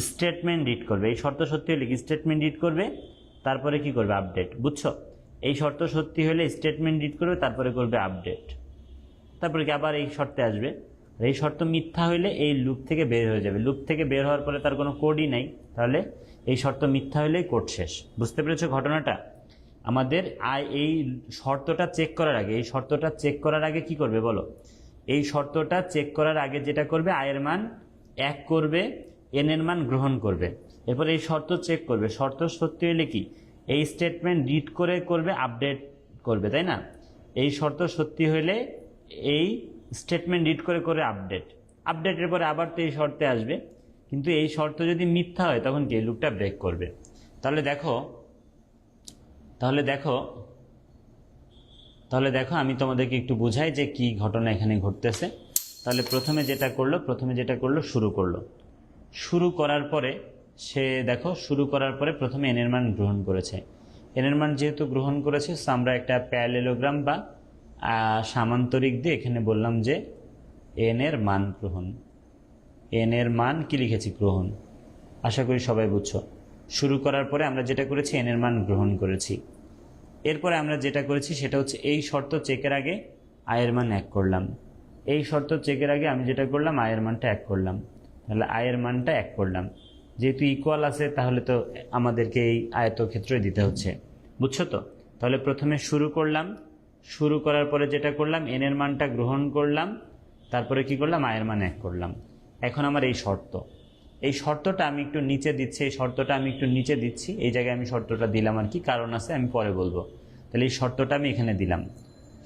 স্টেটমেন্ট রিড করবে, এই শর্ত সত্যি হলে কি স্টেটমেন্ট রিড করবে, তারপরে কি করবে? আপডেট। বুঝছো? এই শর্ত সত্যি হলে স্টেটমেন্ট রিড করবে, তারপরে করবে আপডেট। তারপরে কি আবার এই শর্তে আসবে। এই শর্ত মিথ্যা হইলে এই লুপ থেকে বের হয়ে যাবে। লুপ থেকে বের হওয়ার পরে তার কোনো কোডই নাই, তাহলে এই শর্ত মিথ্যা হইলেই কোড শেষ। বুঝতে পেরেছো ঘটনাটা? আমাদের এই শর্তটা চেক করার আগে, এই শর্তটা চেক করার আগে কি করবে বলো? এই শর্তটা চেক করার আগে যেটা করবে, আয়ের মান 1 করবে, এন এর মান গ্রহণ করবে। এরপর এই শর্ত চেক করবে, শর্ত সত্যি হলে কি এই স্টেটমেন্ট রিড করে করবে, আপডেট করবে, তাই না? এই শর্ত সত্যি হলে এই স্টেটমেন্ট রিড করে করে আপডেটের পরে আবার তো এই শর্তে আসবে। কিন্তু এই শর্ত যদি মিথ্যা হয়, তখন কি লুপটা ব্রেক করবে। তাহলে দেখো আমি তোমাদেরকে একটু বুঝাই যে কি ঘটনা এখানে ঘটতেছে। তাহলে প্রথমে যেটা করলো শুরু করার পরে সে দেখো, শুরু করার পরে প্রথমে এন এর মান গ্রহণ করেছে। এন এর মান যেহেতু গ্রহণ করেছে, আমরা একটা প্যারালেলোগ্রাম বা সামান্তরিক দিয়ে এখানে বললাম যে এন এর মান গ্রহণ। এন এর মান কি লিখেছি? গ্রহণ। আশা করি সবাই বুঝছো। শুরু করার পরে আমরা যেটা করেছি, এন এর মান গ্রহণ করেছি। এরপরে আমরা যেটা করেছি সেটা হচ্ছে এই শর্ত চেকের আগে আয়ের মান 1 করলাম। এই শর্ত চেকের আগে আমি যেটা করলাম, আয়ের মানটা 1 করলাম। তাহলে আয়ের মানটা 1 করলাম, যেহেতু ইকুয়াল আছে তাহলে তো আমাদেরকে এই আয়তক্ষেত্রই দিতে হচ্ছে। বুঝছো তো? তাহলে প্রথমে শুরু করলাম, শুরু করার পরে যেটা করলাম, এন এর মানটা গ্রহণ করলাম, তারপরে কি করলাম? আয়ের মান 1 করলাম। এখন আমার এই শর্তটা আমি একটু নিচে দিচ্ছি, এই জায়গায় আমি শর্তটা দিলাম আর কি, কারণ আছে, আমি পরে বলবো। তাহলে এই শর্তটা আমি এখানে দিলাম।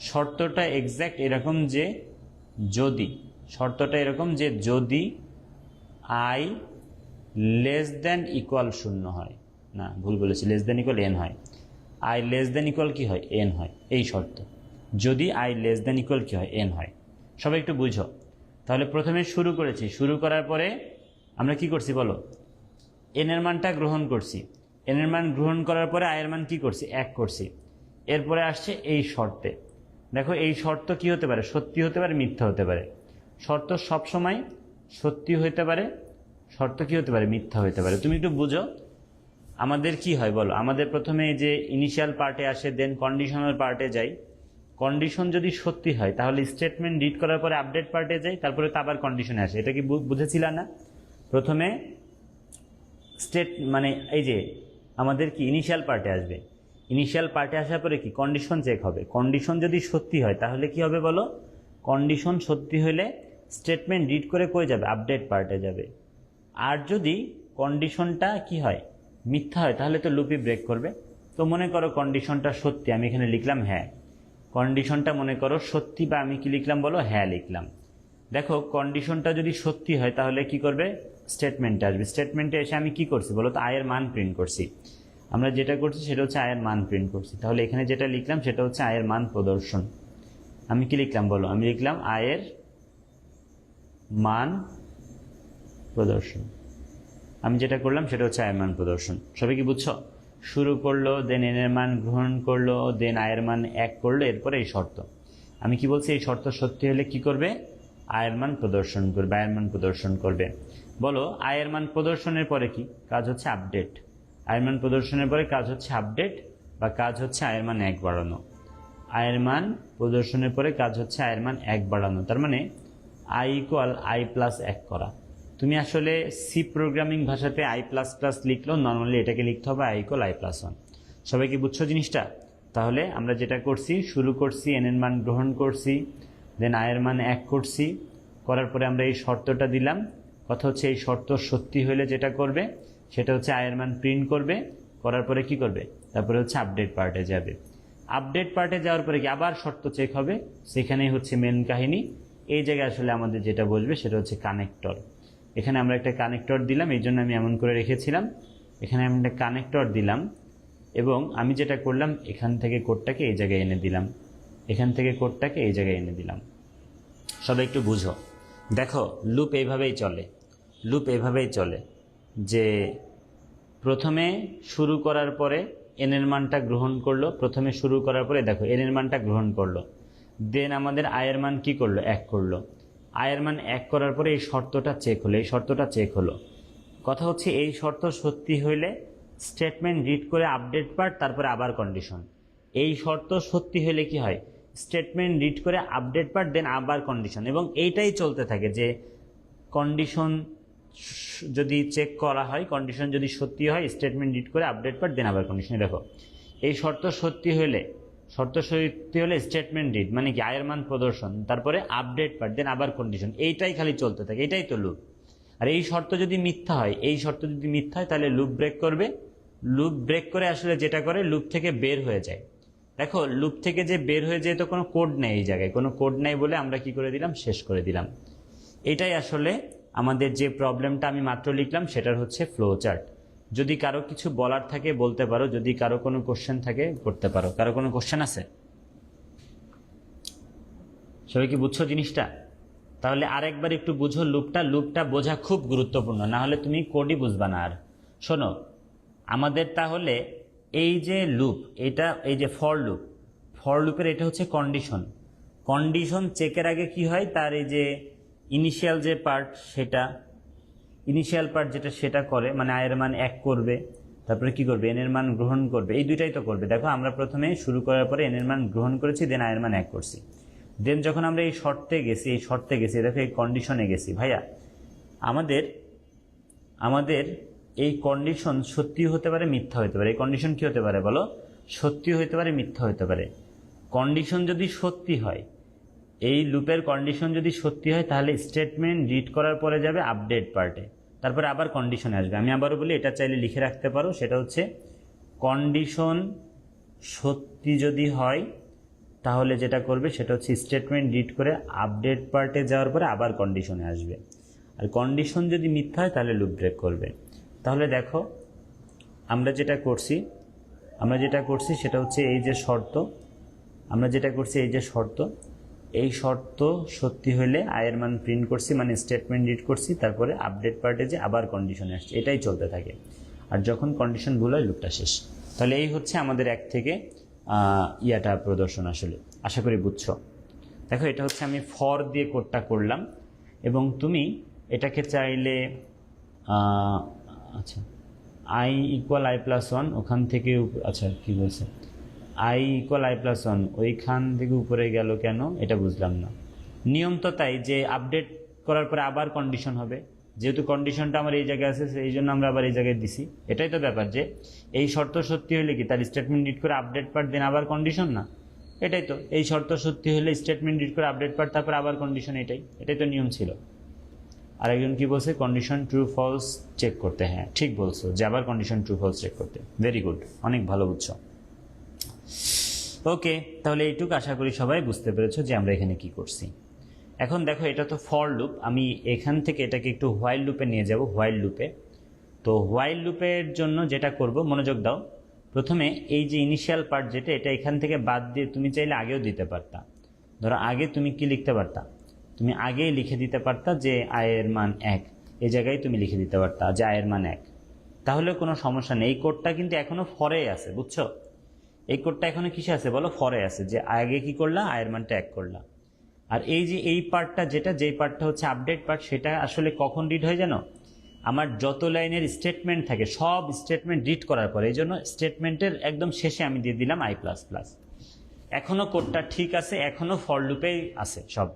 শর্তটা এক্স্যাক্ট এরকম যে যদি আই লেস দেন ইকুয়াল 0 হয়, না ভুল বলেছি, লেস দেন ইকুয়াল এন হয়। আই লেস দেন ইকুয়াল কি হয়? এন হয়। এই শর্ত, যদি আই লেস দেন ইকুয়াল কি হয়? এন হয়। সবাই একটু বুঝো। তাহলে প্রথমে শুরু করেছি, শুরু করার পরে আমরা কি করছি বলো? এন এর মানটা গ্রহণ করছি। এন এর মান গ্রহণ করার পরে আয়ের মান কি করছি? 1 করছি। এরপরে আসছে এই শর্তে। দেখো এই শর্ত কি হতে পারে? সত্যি হতে পারে, মিথ্যা হতে পারে। শর্ত সবসময় সত্যি হতে পারে, শর্ত কি হতে পারে? মিথ্যা হতে পারে। তুমি একটু বুঝো আমাদের কি হয় বলো? আমাদের প্রথমে এই যে ইনিশিয়াল পার্টে আসে, দেন কন্ডিশনাল পার্টে যাই। কন্ডিশন যদি সত্যি হয় তাহলে স্টেটমেন্ট রিড করার পরে আপডেট পার্টে যাই, তারপরে তো আবার কন্ডিশনে আসে। এটা কি বুঝেছিলা না? প্রথমে মানে এই যে আমাদের কি ইনিশিয়াল পার্টে আসবে, ইনিশিয়াল পার্টে আসার পরে কি কন্ডিশন চেক হবে। কন্ডিশন যদি সত্যি হয় তাহলে কি হবে বলো? কন্ডিশন সত্যি হলে স্টেটমেন্ট রিড করে কই যাবে? আপডেট পার্টে যাবে। আর যদি কন্ডিশনটা কি হয়? মিথ্যা হয়, তাহলে তো লুপই ব্রেক করবে। তো মনে করো কন্ডিশনটা সত্যি, আমি এখানে লিখলাম হ্যাঁ। কন্ডিশনটা মনে করো সত্যি, বা আমি কি লিখলাম বলো? হ্যাঁ লিখলাম। দেখো কন্ডিশনটা যদি সত্যি হয় তাহলে কি করবে? স্টেটমেন্টে আসবে। স্টেটমেন্টে এসে আমি কি করছি বলো তো? আয়ের মান প্রিন্ট করছি। আমরা যেটা করছি সেটা হচ্ছে আয়ের মান প্রিন্ট করছি। তাহলে এখানে যেটা লিখলাম সেটা হচ্ছে আয়ের মান প্রদর্শন। আমি কি লিখলাম বলো? আমি লিখলাম আয়ের মান প্রদর্শন। আমি যেটা করলাম সেটা হচ্ছে আয়ের মান প্রদর্শন। সবাই কি বুঝছো? শুরু করলো, দেন এন এর মান গ্রহণ করলো, দেন আয়ের মান 1 করলো, এরপরে এই শর্ত। আমি কি বলছি? এই শর্ত সত্যি হলে কি করবে? আয়ের মান প্রদর্শন করবে। আয়ের মান প্রদর্শন করবে। বলো, আয়ের মান প্রদর্শনের পরে কি কাজ? হচ্ছে আপডেট। আয়ের মান প্রদর্শনের পরে কাজ হচ্ছে আপডেট, বা কাজ হচ্ছে আয়ের মান 1 বাড়ানো। আয়ের মান প্রদর্শনের পরে কাজ হচ্ছে আয়ের মান 1 বাড়ানো, তার মানে আই ইকুয়াল আই প্লাস 1 করা। তুমি আসলে সি প্রোগ্রামিং ভাষাতে আই প্লাস প্লাস লিখলেও নর্মালি এটাকে লিখতে হবে আই ইকুয়াল আই প্লাস 1। সবাই কি বুঝছো জিনিসটা? তাহলে আমরা যেটা করছি, শুরু করছি, এন এর মান গ্রহণ করছি, দেন আয়ের মান 1 করছি, করার পরে আমরা এই শর্তটা দিলাম। কথা হচ্ছে এই শর্ত সত্যি হলে যেটা করবে সেটা হচ্ছে আয়ের মান প্রিন্ট করবে, করার পরে কি করবে? তারপরে হচ্ছে আপডেট পার্টে যাবে। আপডেট পার্টে যাওয়ার পরে কি আবার শর্ত চেক হবে, সেখানেই হচ্ছে মেন কাহিনী। এই জায়গায় আসলে আমাদের যেটা বসবে সেটা হচ্ছে কানেক্টর। এখানে আমরা একটা কানেক্টর দিলাম, এই জন্য আমি এমন করে রেখেছিলাম। এখানে আমি একটা কানেক্টর দিলাম, এবং আমি যেটা করলাম এখান থেকে কোডটাকে এই জায়গায় এনে দিলাম, এখান থেকে কোডটাকে এই জায়গায় এনে দিলাম। সবাই একটু বুঝো। দেখো, লুপ এইভাবেই চলে। লুপ এইভাবেই চলে যে প্রথমে শুরু করার পরে এন এর মানটা গ্রহণ করলো। প্রথমে শুরু করার পরে দেখো এন এর মানটা গ্রহণ করলো, দেন আমাদের আয়ের মান কি করলো? 1 করলো। আয়ের মান 1 করার পরে এই শর্তটা চেক হলো, এই শর্তটা চেক হলো। কথা হচ্ছে এই শর্ত সত্যি হইলে স্টেটমেন্ট রিড করে আপডেট পার্ট, তারপরে আবার কন্ডিশন। এই শর্ত সত্যি হলে কি হয়? স্টেটমেন্ট রিড করে আপডেট পার্ট, দেন আবার কন্ডিশন, এবং এইটাই চলতে থাকে যে কন্ডিশন যদি চেক করা হয়, কন্ডিশন যদি সত্যি হয়, স্টেটমেন্ট রিড করে আপডেট পার্ট, দেন আবার কন্ডিশন। দেখো, এই শর্ত সত্যি হলে স্টেটমেন্ট রিড মানে কি? আয়ের মান প্রদর্শন, তারপরে আপডেট পার্ট, দেন আবার কন্ডিশন। এইটাই খালি চলতে থাকে, এটাই তো লুপ। আর এই শর্ত যদি মিথ্যা হয়, তাহলে লুপ ব্রেক করবে। লুপ ব্রেক করে আসলে যেটা করে, লুপ থেকে বের হয়ে যায়। দেখো, লুপ থেকে যে বের হয়ে যায় তো কোনো কোড নেই, এই জায়গায় কোনো কোড নেই বলে আমরা কি করে দিলাম? শেষ করে দিলাম। এটাই আসলে আমাদের যে প্রবলেমটা আমি মাত্র লিখলাম সেটার হচ্ছে ফ্লো চার্ট। যদি কারো কিছু বলার থাকে বলতে পারো, যদি কারো কোনো কোশ্চেন থাকে করতে পারো। কারো কোনো কোশ্চেন আছে? সবাই কি বুঝছো জিনিসটা? তাহলে আরেকবার একটু বুঝো লুপটা বোঝা খুব গুরুত্বপূর্ণ, না হলে তুমি কোডই বুঝবা না। আর শোনো, আমাদের তাহলে এই যে লুপ, এটা এই যে ফর লুপের এটা হচ্ছে কন্ডিশন চেকের আগে কি হয়? তার এই যে ইনিশিয়াল যে পার্ট, সেটা করে, মানে আয়ের মান 1 করবে, তারপরে কি করবে? এন এর মান গ্রহণ করবে। এই দুইটাই তো করবে। দেখো, আমরা প্রথমে শুরু করার পরে এন এর মান গ্রহণ করেছি, দেন আয়ের মান 1 করছি। দেন যখন আমরা এই শর্তে গেছি, দেখো এই কন্ডিশনে গেছি। ভাইয়া, আমাদের এই কন্ডিশন সত্যি হতে পারে, মিথ্যা হতে পারে। এই কন্ডিশন কি হতে পারে বলো? সত্যি হতে পারে, মিথ্যা হতে পারে। কন্ডিশন যদি সত্যি হয়, এই লুপের কন্ডিশন যদি সত্যি হয়, তাহলে স্টেটমেন্ট রিড করার পরে যাবে আপডেট পার্টে, তারপরে আবার কন্ডিশনে আসবে। আমি আবারও বলি, এটা চাইলে লিখে রাখতে পারো। সেটা হচ্ছে কন্ডিশন সত্যি যদি হয়, তাহলে যেটা করবে সেটা হচ্ছে স্টেটমেন্ট রিড করে আপডেট পার্টে যাওয়ার পরে আবার কন্ডিশনে আসবে। আর কন্ডিশন যদি মিথ্যা হয়, তাহলে লুপ ব্রেক করবে। তাহলে দেখো, আমরা যেটা করছি সেটা হচ্ছে এই যে শর্ত, এই শর্ত সত্যি হলে আয়ের মান প্রিন্ট করছি, মানে স্টেটমেন্ট রিড করছি, তারপরে আপডেট পার্টে যে আবার কন্ডিশনে আসছে। এটাই চলতে থাকে। আর যখন কন্ডিশন ভুল হয়, লুপটা শেষ। তাহলে এই হচ্ছে আমাদের 1 থেকে ইয়াটা প্রদর্শন আসলে। আশা করি বুঝছো। দেখো, এটা হচ্ছে আমি ফর দিয়ে কোডটা করলাম, এবং তুমি এটাকে চাইলে আচ্ছা আই ইকুয়াল আই প্লাস 1 ওখান থেকে, আচ্ছা কি বলছে, আই ইকুয়াল আই প্লাস 1 ওইখান থেকে উপরে গেল কেন এটা বুঝলাম না। নিয়ম তো তাই যে আপডেট করার পরে আবার কন্ডিশন হবে, যেহেতু কন্ডিশনটা আমার এই জায়গায় আছে, এই জন্য আমরা আবার এই জায়গায় দিছি। এটাই তো ব্যাপার, যে এই শর্ত সত্যি হলে কি তার স্টেটমেন্ট রিড করে আপডেট পার্ট, দেন আবার কন্ডিশন না? এটাই তো, এই শর্ত সত্যি হলে স্টেটমেন্ট রিড করে আপডেট পার্ট, তারপর আবার কন্ডিশন। এটাই তো নিয়ম ছিল। আর একজন কি বলছে? কন্ডিশন ট্রু ফলস চেক করতে। হ্যাঁ, ঠিক বলছো, যে আবার কন্ডিশন ট্রু ফলস চেক করতে। ভেরি গুড, অনেক ভালো বুঝছো। ওকে, তাহলে এইটুকু আশা করি সবাই বুঝতে পেরেছো যে আমরা এখানে কি করছি। এখন দেখো, এটা তো ফর লুপ, আমি এখান থেকে এটাকে একটু হোয়াইল লুপে নিয়ে যাব। তো হোয়াইল লুপের জন্য যেটা করব, মনোযোগ দাও। প্রথমে এই যে ইনিশিয়াল পার্ট যেটা, এটা এখান থেকে বাদ দিয়ে তুমি চাইলে আগেও দিতে পারতা। ধরো আগে তুমি কি লিখতে পারতা, তুমি আগেই লিখে দিতে পারতা যে আয়ের মান 1, এই জায়গায় তুমি লিখে দিতে পারতা যে আয়ের মান 1, তাহলে কোনো সমস্যা নেই। এই কোডটা কিন্তু এখনো ফরেই আছে, বুঝছো? এই কোডটা এখনো কিসে আছে বলো, ফরে আছে, যে আগে কি করলা, আয়ের মানটা 1 করলা। আর এই যে এই পার্টটা, যেই পার্টটা হচ্ছে আপডেট পার্ট, সেটা আসলে কখন রিড হয় জানো? আমার যত লাইনের স্টেটমেন্ট থাকে সব স্টেটমেন্ট রিড করার পরে, এই জন্য স্টেটমেন্টের একদম শেষে আমি দিয়ে দিলাম i++। এখনো কোডটা ঠিক আছে, এখনো ফর লুপেই আছে সব।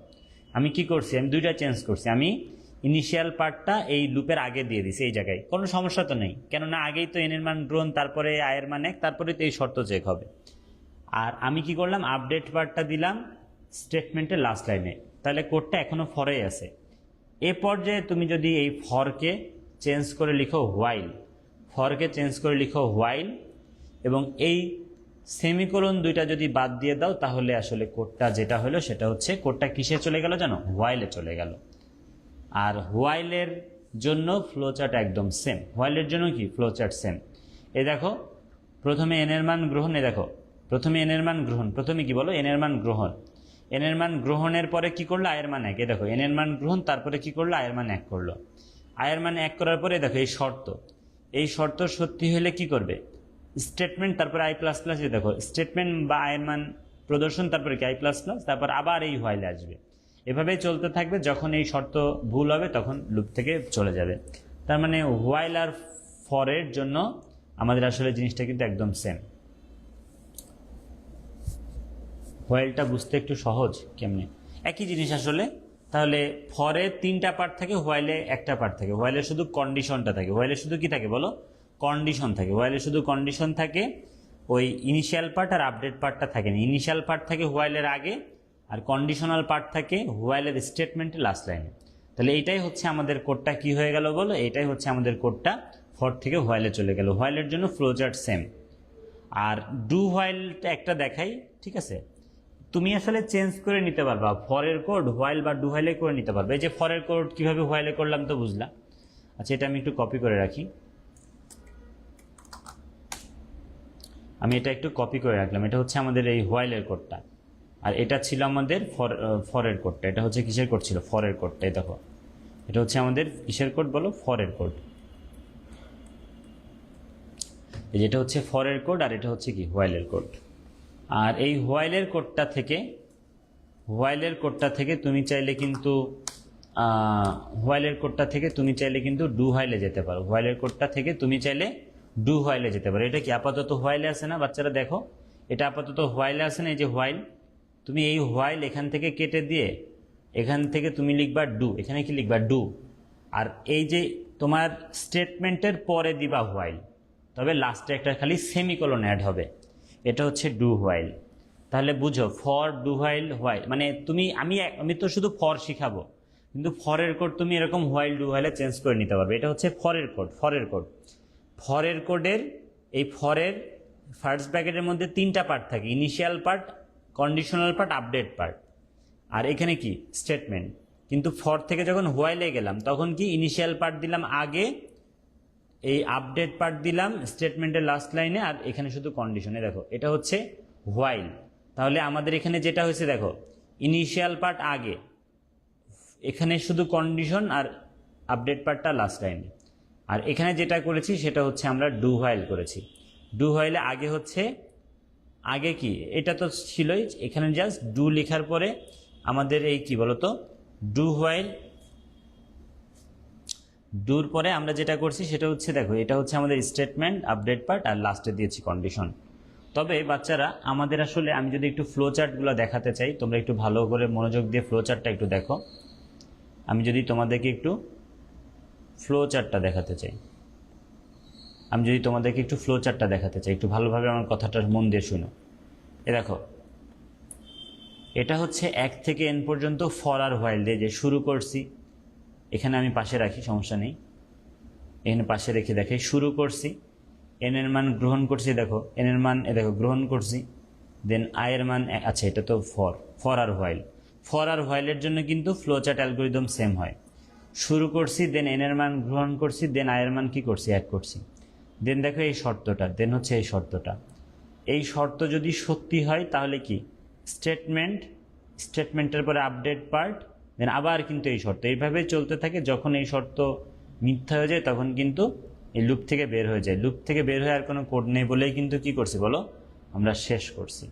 আমি কি করছি, আমি দুইটা চেঞ্জ করছি। আমি ইনিশিয়াল পার্টটা এই লুপের আগে দিয়ে দিছি, এই জায়গায় কোনো সমস্যা তো নেই, কেননা আগেই তো এনের মান গ্রহণ, তারপরে আয়ের মান 1, তারপরে তো এই শর্ত চেক হবে। আর আমি কি করলাম, আপডেট পার্টটা দিলাম স্টেটমেন্টের লাস্ট লাইনে, তাহলে কোডটা এখনো ফরেই আছে। এ পর্যায়ে তুমি যদি এই ফরকে চেঞ্জ করে লিখো হোয়াইল, ফরকে চেঞ্জ করে লিখো হোয়াইল, এবং এই সেমিকোলন দুইটা যদি বাদ দিয়ে দাও, তাহলে আসলে কোডটা যেটা হলো সেটা হচ্ছে, কোডটা কিসে চলে গেল জানো, হোয়াইলে চলে গেল। আর হোয়াইলের জন্য ফ্লোচার্ট একদম সেম, হোয়াইলের জন্য কি ফ্লোচার্ট সেম। এই দেখো প্রথমে এনের মান গ্রহণ, এ দেখো প্রথমে এনের মান গ্রহণ, প্রথমে কি বলো, এনের মান গ্রহণ, এনের মান গ্রহণের পরে কি করলো, আয়ের মান 1, এ দেখো এনের মান গ্রহণ, তারপরে কি করলো, আয়ের মান 1 করলো। আয়ের মান 1 করার পরে দেখো এই শর্ত, এই শর্ত সত্যি হলে কি করবে, স্টেটমেন্ট, তারপরে i++, এ দেখো স্টেটমেন্ট বা আয়ের মান প্রদর্শন, তারপরে কি i++, তারপর আবার এই হোয়াইলে আসবে। এভাবেই চলতে থাকবে, যখন এই শর্ত ভুল হবে তখন লুপ থেকে চলে যাবে। তার মানে হোয়াইল আর ফরের জন্য আমাদের আসলে জিনিসটা কিন্তু একদম সেম। হোয়াইলটা বুঝতে একটু সহজ, কেমনে একই জিনিস আসলে। তাহলে ফরে 3টা পার্ট থাকে, হোয়াইলে 1টা পার্ট থাকে। হোয়াইলে শুধু কন্ডিশনটা থাকে, হোয়াইলে শুধু কি থাকে বলো, কন্ডিশন থাকে। হোয়াইলে শুধু কন্ডিশন থাকে, ওই ইনিশিয়াল পার্ট আর আপডেট পার্টটা থাকে না। ইনিশিয়াল পার্ট থাকে হোয়াইলের আগে, আর কন্ডিশনাল পার্ট থাকে হোয়াইলের স্টেটমেন্টের লাস্ট লাইনে। তাহলে এইটাই হচ্ছে আমাদের কোডটা কি হয়ে গেল বলো, এইটাই হচ্ছে আমাদের কোডটা ফর থেকে হোয়াইলে চলে গেল। হোয়াইলের জন্য ফ্লোচার্ট সেম। আর ডু হোয়াইলটা একটা দেখাই, ঠিক আছে? তুমি আসলে চেঞ্জ করে নিতে পারবা, ফরের কোড হোয়াইল বা ডু হোয়াইলে করে নিতে পারবে। এই যে ফরের কোড কিভাবে হোয়াইলে করলাম তো বুঝলা। আচ্ছা, এটা আমি একটু কপি করে রাখি, আমি এটা একটু কপি করে রাখলাম। এটা হচ্ছে আমাদের এই হোয়াইলের কোডটা, আর এটা ছিল আমাদের ফরের কোডটা। এটা হচ্ছে কিসের কোড ছিল, ফরের কোডটা। এই দেখো এটা হচ্ছে আমাদের কিসের কোড বলো, ফরের কোড। যেটা হচ্ছে ফরের কোড, আর এটা হচ্ছে কি হোয়াইলের কোড। আর এই হোয়াইলের কোডটা থেকে তুমি চাইলে কিন্তু ডু হোয়াইলে যেতে পারো। হোয়াইলের কোডটা থেকে তুমি চাইলে ডু হোয়াইলে যেতে পারো। এটা কি আপাতত হোয়াইলে আছে না বাচ্চারা, দেখো এটা আপাতত হোয়াইলে আছে না, এই যে হোয়াইল। তুমি এই হোয়াইল এখান থেকে কেটে দিয়ে এখান থেকে তুমি লিখবা ডু, এখানে কি লিখবা ডু। আর এই যে তোমার স্টেটমেন্টের পরে দিবা হোয়াইল, তবে লাস্টে একটা খালি সেমিকোলন অ্যাড হবে, এটা হচ্ছে ডু হোয়াইল। তাহলে বুঝো, ফর ডু হোয়াইল হোয়াইল মানে আমি তো শুধু ফর শিখাবো, কিন্তু ফরের কোড তুমি এরকম হোয়াইল ডু হোয়াইলে চেঞ্জ করে নিতে পারবে। এটা হচ্ছে ফরের কোডের এই ফরের ফার্স্ট ব্র্যাকেটের মধ্যে 3টা পার্ট থাকে, initial part, conditional part, update part, আর এখানে কি স্টেটমেন্ট। কিন্তু ফর থেকে যখন হোয়াইলে গেলাম তখন কি ইনিশিয়াল পার্ট দিলাম আগে, এই আপডেট পার্ট দিলাম স্টেটমেন্টের লাস্ট লাইনে, আর এখানে শুধু কন্ডিশনে। দেখো এটা হচ্ছে হোয়াইল। তাহলে আমাদের এখানে যেটা হয়েছে দেখো, ইনিশিয়াল পার্ট আগে, এখানে শুধু কন্ডিশন, আর আপডেট পার্টটা লাস্ট লাইনে। আর এখানে যেটা করেছি সেটা হচ্ছে আমরা ডু হোয়াইল করেছি। ডু হোয়াইলে আগে কি, এটা তো ছিলই, এখানে জাস্ট ডু লেখার পরে আমাদের এই কি বলতো, ডু হোয়াইল, ডুর পরে আমরা যেটা করছি সেটা হচ্ছে, দেখো এটা হচ্ছে আমাদের স্টেটমেন্ট, আপডেট পার্ট, আর লাস্টে দিয়েছি কন্ডিশন। তবে বাচ্চারা আমাদের আসলে, আমি যদি একটু ফ্লো চার্টগুলো দেখাতে চাই, তোমরা একটু ভালো করে মনোযোগ দিয়ে ফ্লো চার্টটা একটু দেখো। আমি যদি তোমাদেরকে একটু ফ্লো চার্টটা দেখাতে চাই, একটু ভালোভাবে আমার কথাটা মন দিয়ে শুনো। এ দেখো, এটা হচ্ছে 1 থেকে n পর্যন্ত ফর আর হোয়াইল দিয়ে যে শুরু করছি। এখানে আমি পাশে রাখি, সমস্যা নেই, এখানে পাশে রেখে দেখে শুরু করছি, এন এর মান গ্রহণ করছি, দেখো এন এর মান দেখো গ্রহণ করছি, দেন আয়ের মান, আচ্ছা এটা তো ফর আর হোয়াইলের জন্য কিন্তু ফ্লো চার্ট অ্যালগোরিদম সেম হয়। শুরু করছি, দেন এন এর মান গ্রহণ করছি, দেন আয়ের মান কি করছি, অ্যাড করছি, দেন দেখো এই শর্তটা, দেন হচ্ছে এই শর্তটা। এই শর্ত যদি সত্যি হয় তাহলে কি স্টেটমেন্ট স্টেটমেন্টের পরে আপডেট পার্ট, দেন আবার কিন্তু এই শর্ত, এইভাবে চলতে থাকে। যখন এই শর্ত মিথ্যা হয়ে যায় তখন কিন্তু এই লুপ থেকে বের হয়ে যায়। লুপ থেকে বের হয়ে আর কোনো কোড নেই বলেই কিন্তু কি করছি বলো, আমরা শেষ করছি।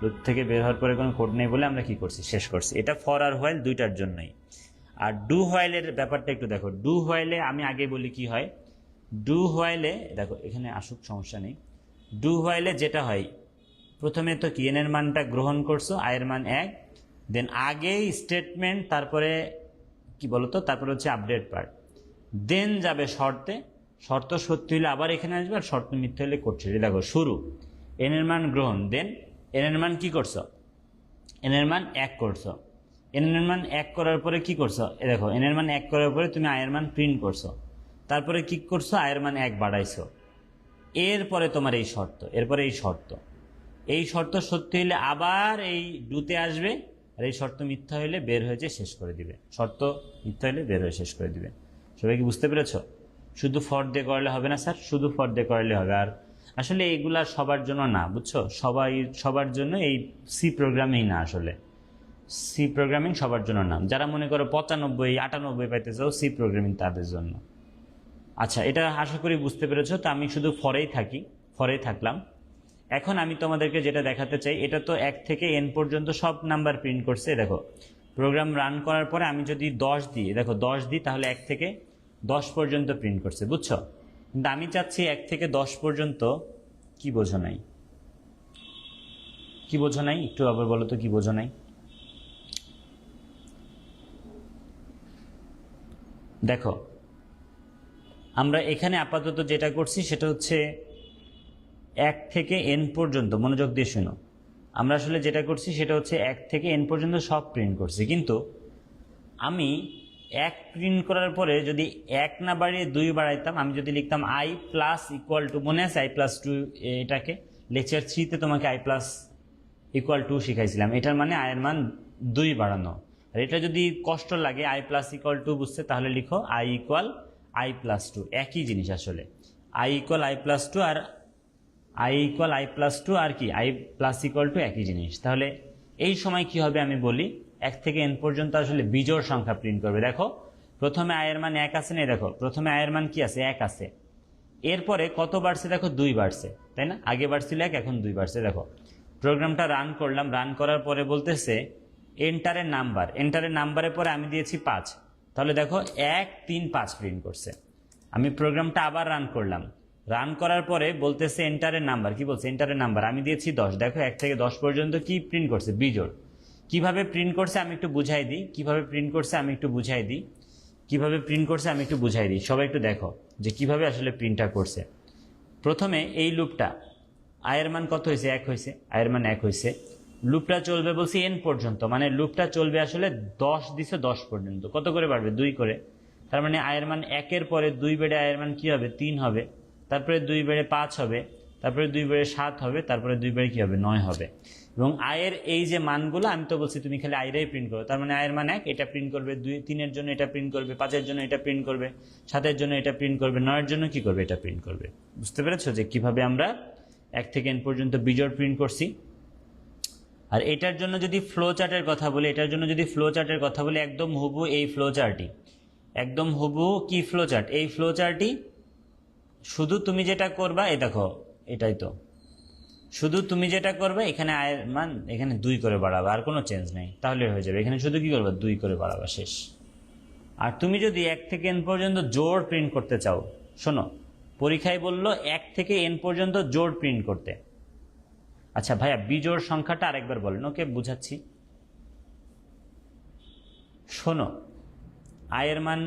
লুপ থেকে বের হওয়ার পরে কোনো কোড নেই বলে আমরা কি করছি, শেষ করছি। এটা ফর আর হোয়াইল দুইটার জন্যই। আর ডু হোয়াইলের ব্যাপারটা একটু দেখো। ডু হোয়াইলে আমি আগে বলি কি হয়। ডু হোয়াইলে দেখো, এখানে আসুক সমস্যা নেই। ডু হোয়াইলে যেটা হয়, প্রথমে তো কি এন এর মানটা গ্রহণ করছো, আয়ের মান 1, দেন আগেই স্টেটমেন্ট, তারপরে কি বলতো, তারপরে হচ্ছে আপডেট পার্ট, দেন যাবে শর্তে। শর্ত সত্যি হলে আবার এখানে আসবে, আর শর্ত মিথ্যা হলে করছে। দেখো শুরু এন এর মান গ্রহণ, দেন এন এর মান কি করছো, এন এর মান 1 করছো। এন এর মান 1 করার পরে কি করছো, দেখো এন এর মান 1 করার পরে তুমি আয়ের মান প্রিন্ট করছো, তারপরে কি করছো, আয়ের মান 1 বাড়াইছো। এরপরে তোমার এই শর্ত, এরপরে এই শর্ত, এই শর্ত সত্যি হলে আবার এই ডুতে আসবে, আর এই শর্ত মিথ্যা হলে বের হয়েছে শেষ করে দিবে। শর্ত মিথ্যা হলে বের হয়ে শেষ করে দিবে। সবাই কি বুঝতে পেরেছো? শুধু ফর দিয়ে করলে হবে না স্যার, শুধু ফর দিয়ে করলে হবে। আর আসলে এইগুলা সবার জন্য না, বুঝছো, সবার জন্য এই সি প্রোগ্রামিং না, আসলে সি প্রোগ্রামিং সবার জন্য না। যারা মনে করো 95, 98 পাইতে চাও, সি প্রোগ্রামিং তাদের জন্য। আচ্ছা, এটা আশা করি বুঝতে পেরেছো। তো আমি শুধু ফরেই থাকলাম। এখন আমি তোমাদেরকে যেটা দেখাতে চাই, এটা তো 1 থেকে n পর্যন্ত সব নাম্বার প্রিন্ট করছে। দেখো প্রোগ্রাম রান করার পরে আমি যদি 10 দিই, দেখো 10 দিই, তাহলে 1 থেকে 10 পর্যন্ত প্রিন্ট করছে, বুঝছো। কিন্তু আমি চাচ্ছি 1 থেকে 10 পর্যন্ত। কি বোঝো নাই, কি বোঝো নাই, একটু আবার বলো তো কি বোঝো নাই। দেখো আমরা এখানে আপাতত যেটা করছি সেটা হচ্ছে 1 থেকে n পর্যন্ত, মনোযোগ দিয়ে শুনো। আমরা আসলে যেটা করছি সেটা হচ্ছে 1 থেকে n পর্যন্ত সব প্রিন্ট করছি। কিন্তু আমি 1 প্রিন্ট করার পরে যদি 1 না বাড়িয়ে 2 বাড়াইতাম, আমি যদি লিখতাম i প্লাস ইকুয়াল টু, মনে আছে i+2, এটাকে লেকচার 3-তে তোমাকে i+=2 শিখাইছিলাম। এটার মানে আয়ের মান 2 বাড়ানো। আর এটা যদি কষ্ট লাগে i+=2 বুঝতে, তাহলে লিখো i=i+2, একই জিনিস আসলে। i=i+2 আর i=i+2 আর কি i+= একই জিনিস। তাহলে এই সময় কি হবে আমি বলি, 1 থেকে n পর্যন্ত আসলে বিজোড় সংখ্যা প্রিন্ট করবে। দেখো প্রথমে আয়ের মান 1 আছে না, দেখো প্রথমে আয়ের মান কি আছে, 1 আছে। এরপরে কত বাড়ছে, দেখো 2 বাড়ছে, তাই না? আগে বাড়ছিল 1, এখন 2 বাড়ছে। দেখো প্রোগ্রামটা রান করলাম, রান করার পরে বলতেছে এন্টারের নাম্বার, এন্টারের নাম্বারের পরে আমি দিয়েছি 5, তাহলে দেখো 1 3 5 প্রিন্ট করছে। আমি প্রোগ্রামটা আবার রান করলাম, রান করার পরে বলতেছে এন্টারের নাম্বার, কি বলছে, এন্টারের নাম্বার আমি দিয়েছি 10। দেখো 1 থেকে 10 পর্যন্ত কি প্রিন্ট করছে, বিজোড়। কিভাবে প্রিন্ট করছে আমি একটু বুঝাই দিই, কিভাবে প্রিন্ট করছে আমি একটু বুঝাই দিই, কিভাবে প্রিন্ট করছে আমি একটু বুঝাই দিই। সবাই একটু দেখো যে কিভাবে আসলে প্রিন্টটা করছে। প্রথমে এই লুপটা আয়ের মান কত হয়েছে, 1 হয়েছে, আয়ের মান 1 হয়েছে। লুপটা চলবে বলছি n পর্যন্ত, মানে লুপটা চলবে আসলে 10 দিছে 10 পর্যন্ত। কত করে বাড়বে, 2 করে। তার মানে আয়ের মান 1-এর পরে 2 বেড়ে আয়ের মান কি হবে, 3 হবে। তারপরে 2 বেড়ে 5 হবে, তারপরে 2 বেড়ে 7 হবে, তারপরে 2 বেড়ে কি হবে, 9 হবে। এবং আয়ের এই যে মানগুলো, আমি তো বলছি তুমি খালি আয়েরই প্রিন্ট করো। তার মানে আয়ের মান 1, এটা প্রিন্ট করবে, 2 3-এর জন্য এটা প্রিন্ট করবে, 5-এর জন্য এটা প্রিন্ট করবে, 7-এর জন্য এটা প্রিন্ট করবে, 9-এর জন্য কি করবে, এটা প্রিন্ট করবে। বুঝতে পেরেছো যে কিভাবে আমরা 1 থেকে n পর্যন্ত বিজোড় প্রিন্ট করছি। আর এটার জন্য যদি ফ্লো চার্টের কথা বলি, এটার জন্য যদি ফ্লো চার্টের কথা বলি, একদম হুবহু এই ফ্লো চার্টই, একদম হুবহু কি ফ্লো চার্ট, এই ফ্লো চার্টই। শুধু তুমি যেটা করবা, এই দেখো এটাই তো, শুধু তুমি যেটা করবে এখানে আয়ের মান এখানে 2 করে বাড়াবা, আর কোনো চেঞ্জ নেই, তাহলে হয়ে যাবে। এখানে শুধু কি করবা, 2 করে বাড়াবা, শেষ। আর তুমি যদি 1 থেকে n পর্যন্ত জোড় প্রিন্ট করতে চাও, শোনো পরীক্ষায় বললো 1 থেকে n পর্যন্ত জোড় প্রিন্ট করতে। আচ্ছা ভাইয়া বিজোড় সংখ্যাটা আরেকবার বলেন, ওকে বুঝাচ্ছি। শোনো আয়ের মান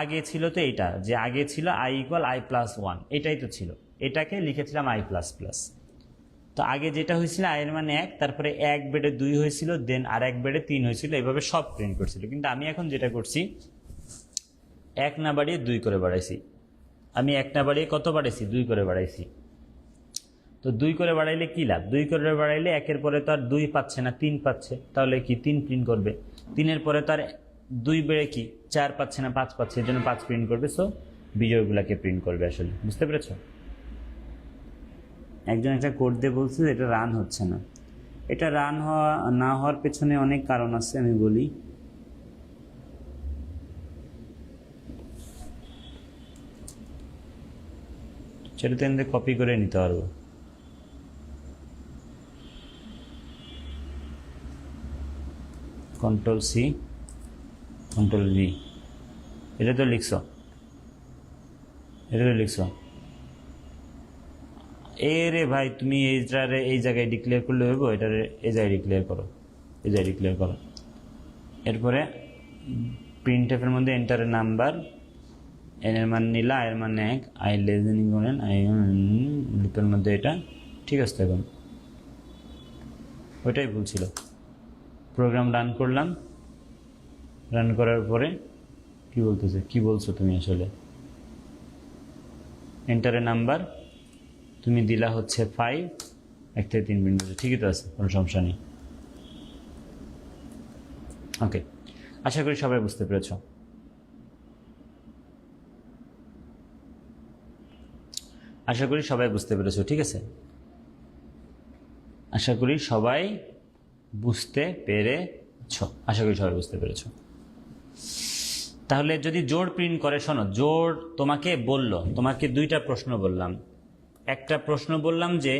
আগে ছিল তো এইটা, যে আগে ছিল i=i+1, এটাই তো ছিল, এটাকে লিখেছিলাম i++। তো আগে যেটা হয়েছিল আয়ের মান 1, তারপরে 1 বেড়ে 2 হয়েছিল, দেন আর 1 বেড়ে 3 হয়েছিল, এইভাবে সব প্রিন্ট করছিল। কিন্তু আমি এখন যেটা করছি, 1 না বাড়িয়ে 2 করে বাড়াইছি। আমি 1 না বাড়িয়ে কত বাড়াইছি, 2 করে বাড়াইছি। তো 2 করে বাড়াইলে কি লাভ, 2 করে বাড়াইলে 1-এর পরে তো আর 2 পাচ্ছে না, 3 পাচ্ছে, তাহলে কি 3 প্রিন্ট করবে। 3-এর পরে তো আর 2 বেড়ে কি 4 পাচ্ছে না, 5 পাচ্ছে, এর জন্য 5 প্রিন্ট করবে। সো বিজয়গুলাকে প্রিন্ট করবে আসলে। বুঝতে পেরেছ? একজন একটা কোড দিয়ে বলছে এটা রান হচ্ছে না, এটা রান হওয়া না হওয়ার পেছনে অনেক কারণ আছে, আমি বলি। সেটা তো এখান কপি করে নিতে পারবো। কন্ট্রোল সি, কন্ট্রোল ভি, এটা তো লিখছো, এটা তো লিখছো। রে ভাই, তুমি এইটারে এই জায়গায় ডিক্লেয়ার করলে হইব, এটারে এই জায়গায় ডিক্লেয়ার করো, এই জায়গায় ডিক্লেয়ার করো। এরপরে প্রিন্টএফের মধ্যে এন্টারের নাম্বার, এন এর মান নিলা, এর মান 1, I less than equal I লুপের মধ্যে এটা ঠিক আছে। এখন ওইটাই ভুল ছিল। প্রোগ্রাম রান করলাম, রান করার পরে কি বলতেছে, কি বলছো তুমি আসলে? এন্টারের নাম্বার তুমি দিলা হচ্ছে 5, 1 থেকে 3 প্রিন্ট করছে, ঠিকই তো আছে, কোনো সমস্যা নেই। ওকে, আশা করি সবাই বুঝতে পেরেছ। আশা করি সবাই বুঝতে পেরেছ, ঠিক আছে? আশা করি সবাই বুঝতে পেরেছ, আশা করি সবাই বুঝতে পেরেছ। তাহলে যদি জোড় প্রিন্ট করে, শোনো, জোড় তোমাকে বললো, তোমাকে দুইটা প্রশ্ন বললাম। একটা প্রশ্ন বললাম যে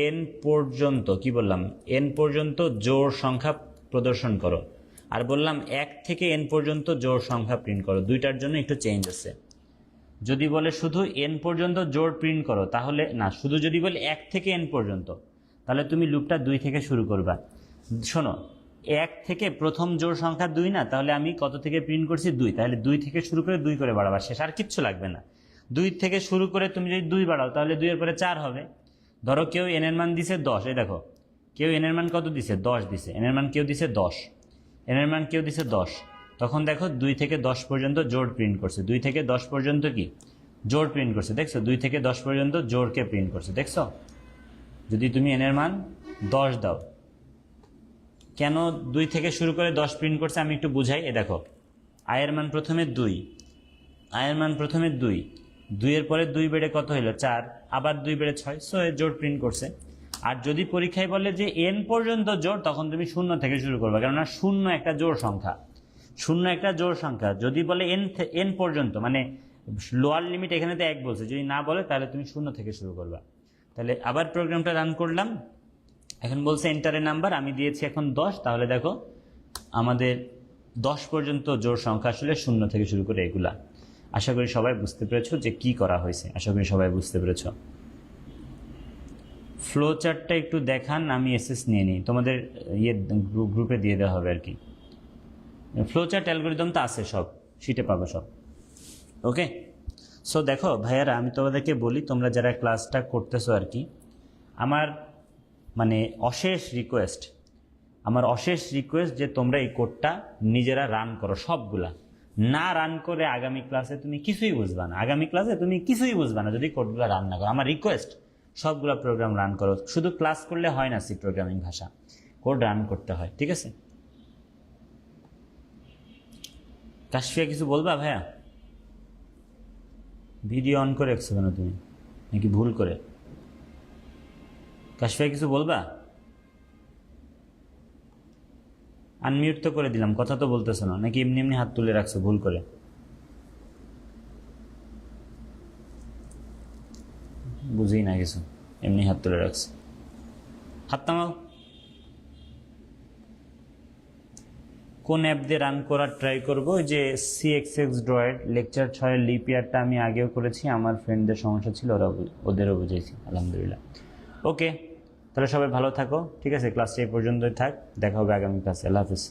এন পর্যন্ত, কি বললাম, এন পর্যন্ত জোড় সংখ্যা প্রদর্শন করো, আর বললাম 1 থেকে এন পর্যন্ত জোড় সংখ্যা প্রিন্ট করো। দুইটার জন্য একটু চেঞ্জ আছে। যদি বলে শুধু এন পর্যন্ত জোড় প্রিন্ট করো, তাহলে না, শুধু যদি বলে 1 থেকে এন পর্যন্ত, তাহলে তুমি লুপটা 2 থেকে শুরু করবা। শোনো, 1 থেকে প্রথম জোড় সংখ্যা 2 না, তাহলে আমি কত থেকে প্রিন্ট করছি 2, তাহলে 2 থেকে শুরু করে 2 করে বাড়াবা, শেষ, আর কিচ্ছু লাগবে না। 2 থেকে শুরু করে তুমি যদি 2 বাড়াও, তাহলে 2 এর পরে 4 হবে। ধরো কেউ এন এর মান দিছে 10, এই দেখো, কেউ এন এর মান কত দিছে, 10 দিছে। এন এর মান কেউ দিছে 10, এন এর মান কেউ দিছে 10। তখন দেখো 2 থেকে 10 পর্যন্ত জোড় প্রিন্ট করছে। 2 থেকে 10 পর্যন্ত কি জোড় প্রিন্ট করছে, দেখছো? 2 থেকে 10 পর্যন্ত জোড়কে প্রিন্ট করছে, দেখছো? যদি তুমি এন এর মান 10 দাও, কেন 2 থেকে শুরু করে 10 প্রিন্ট করছে আমি একটু বুঝাই। এ দেখো, আয়ের মান প্রথমে 2, আয়ের মান প্রথমে 2, 2 এর পরে 2 বেড়ে কত হলো 4, আবার 2 বেড়ে 6, সো জোড় প্রিন্ট করছে। আর যদি পরীক্ষায় বলে যে এন পর্যন্ত জোড়, তখন তুমি 0 থেকে শুরু করবে, কেননা 0 একটা জোড় সংখ্যা, 0 একটা জোড় সংখ্যা। যদি বলে এন পর্যন্ত, মানে লোয়ার লিমিট এখানে তো 1 বলছে, যদি না বলে তাহলে তুমি 0 থেকে শুরু করবা। তাহলে আবার প্রোগ্রামটা রান করলাম, এখন বলছে এন্টারের নাম্বার, আমি দিয়েছি এখন 10, তাহলে দেখো আমাদের 10 পর্যন্ত জোড় সংখ্যা আসলে 0 থেকে শুরু করে এগুলা। আশা করি সবাই বুঝতে পেরেছো যে কি করা হয়েছে, আশা করি সবাই বুঝতে পেরেছো। ফ্লো চার্টটা একটু দেখান, আমি এসএস নিয়ে নিই, তোমাদের গ্রুপে দিয়ে দেওয়া হবে আর কি। ফ্লো চার্ট অ্যালগোরিদম তো আছে, সব শিটে পাবো সব। ওকে, সো দেখো ভাইয়ারা, আমি তোমাদেরকে বলি, তোমরা যারা ক্লাসটা করতেছো আর কি, আমার মানে অশেষ রিকোয়েস্ট, আমার অশেষ রিকোয়েস্ট যে তোমরা এই কোডটা নিজেরা রান করো, সবগুলা। না রান করে আগামী ক্লাসে তুমি কিছুই বুঝবা না, আগামী ক্লাসে তুমি কিছুই বুঝবা না যদি কোডগুলো রান না করো। আমার রিকোয়েস্ট, সবগুলা প্রোগ্রাম রান করো। শুধু ক্লাস করলে হয় না, সি প্রোগ্রামিং ভাষা, কোড রান করতে হয়, ঠিক আছে? কাশফিয়া কিছু বলবা ভাইয়া? ভিডিও অন করে রাখছো কেন তুমি, নাকি ভুল করে? কাশফিয়া কিছু বলবা? আনমিউট তো করে দিলাম, কথা তো বলতেছো না, নাকি এমনি এমনি হাত তুলে রাখছো ভুল করে? বুঝি না কিছু, এমনি হাত তুলে রাখছো, হাত নামাও। কোন অ্যাপ দিয়ে রান করার ট্রাই করবো? যে সিএক্সএক্স ড্রয়েড লেকচার 6 এর লিপ ইয়ারটা আমি আগেও করেছি, আমার ফ্রেন্ডদের সমস্যা ছিল, ওদেরও বুঝেছি, আলহামদুলিল্লাহ। ওকে, তাহলে সবাই ভালো থাকো, ঠিক আছে? ক্লাসটা এই পর্যন্তই থাক, দেখা হবে আগামী ক্লাসে। আল্লাহ হাফিজ।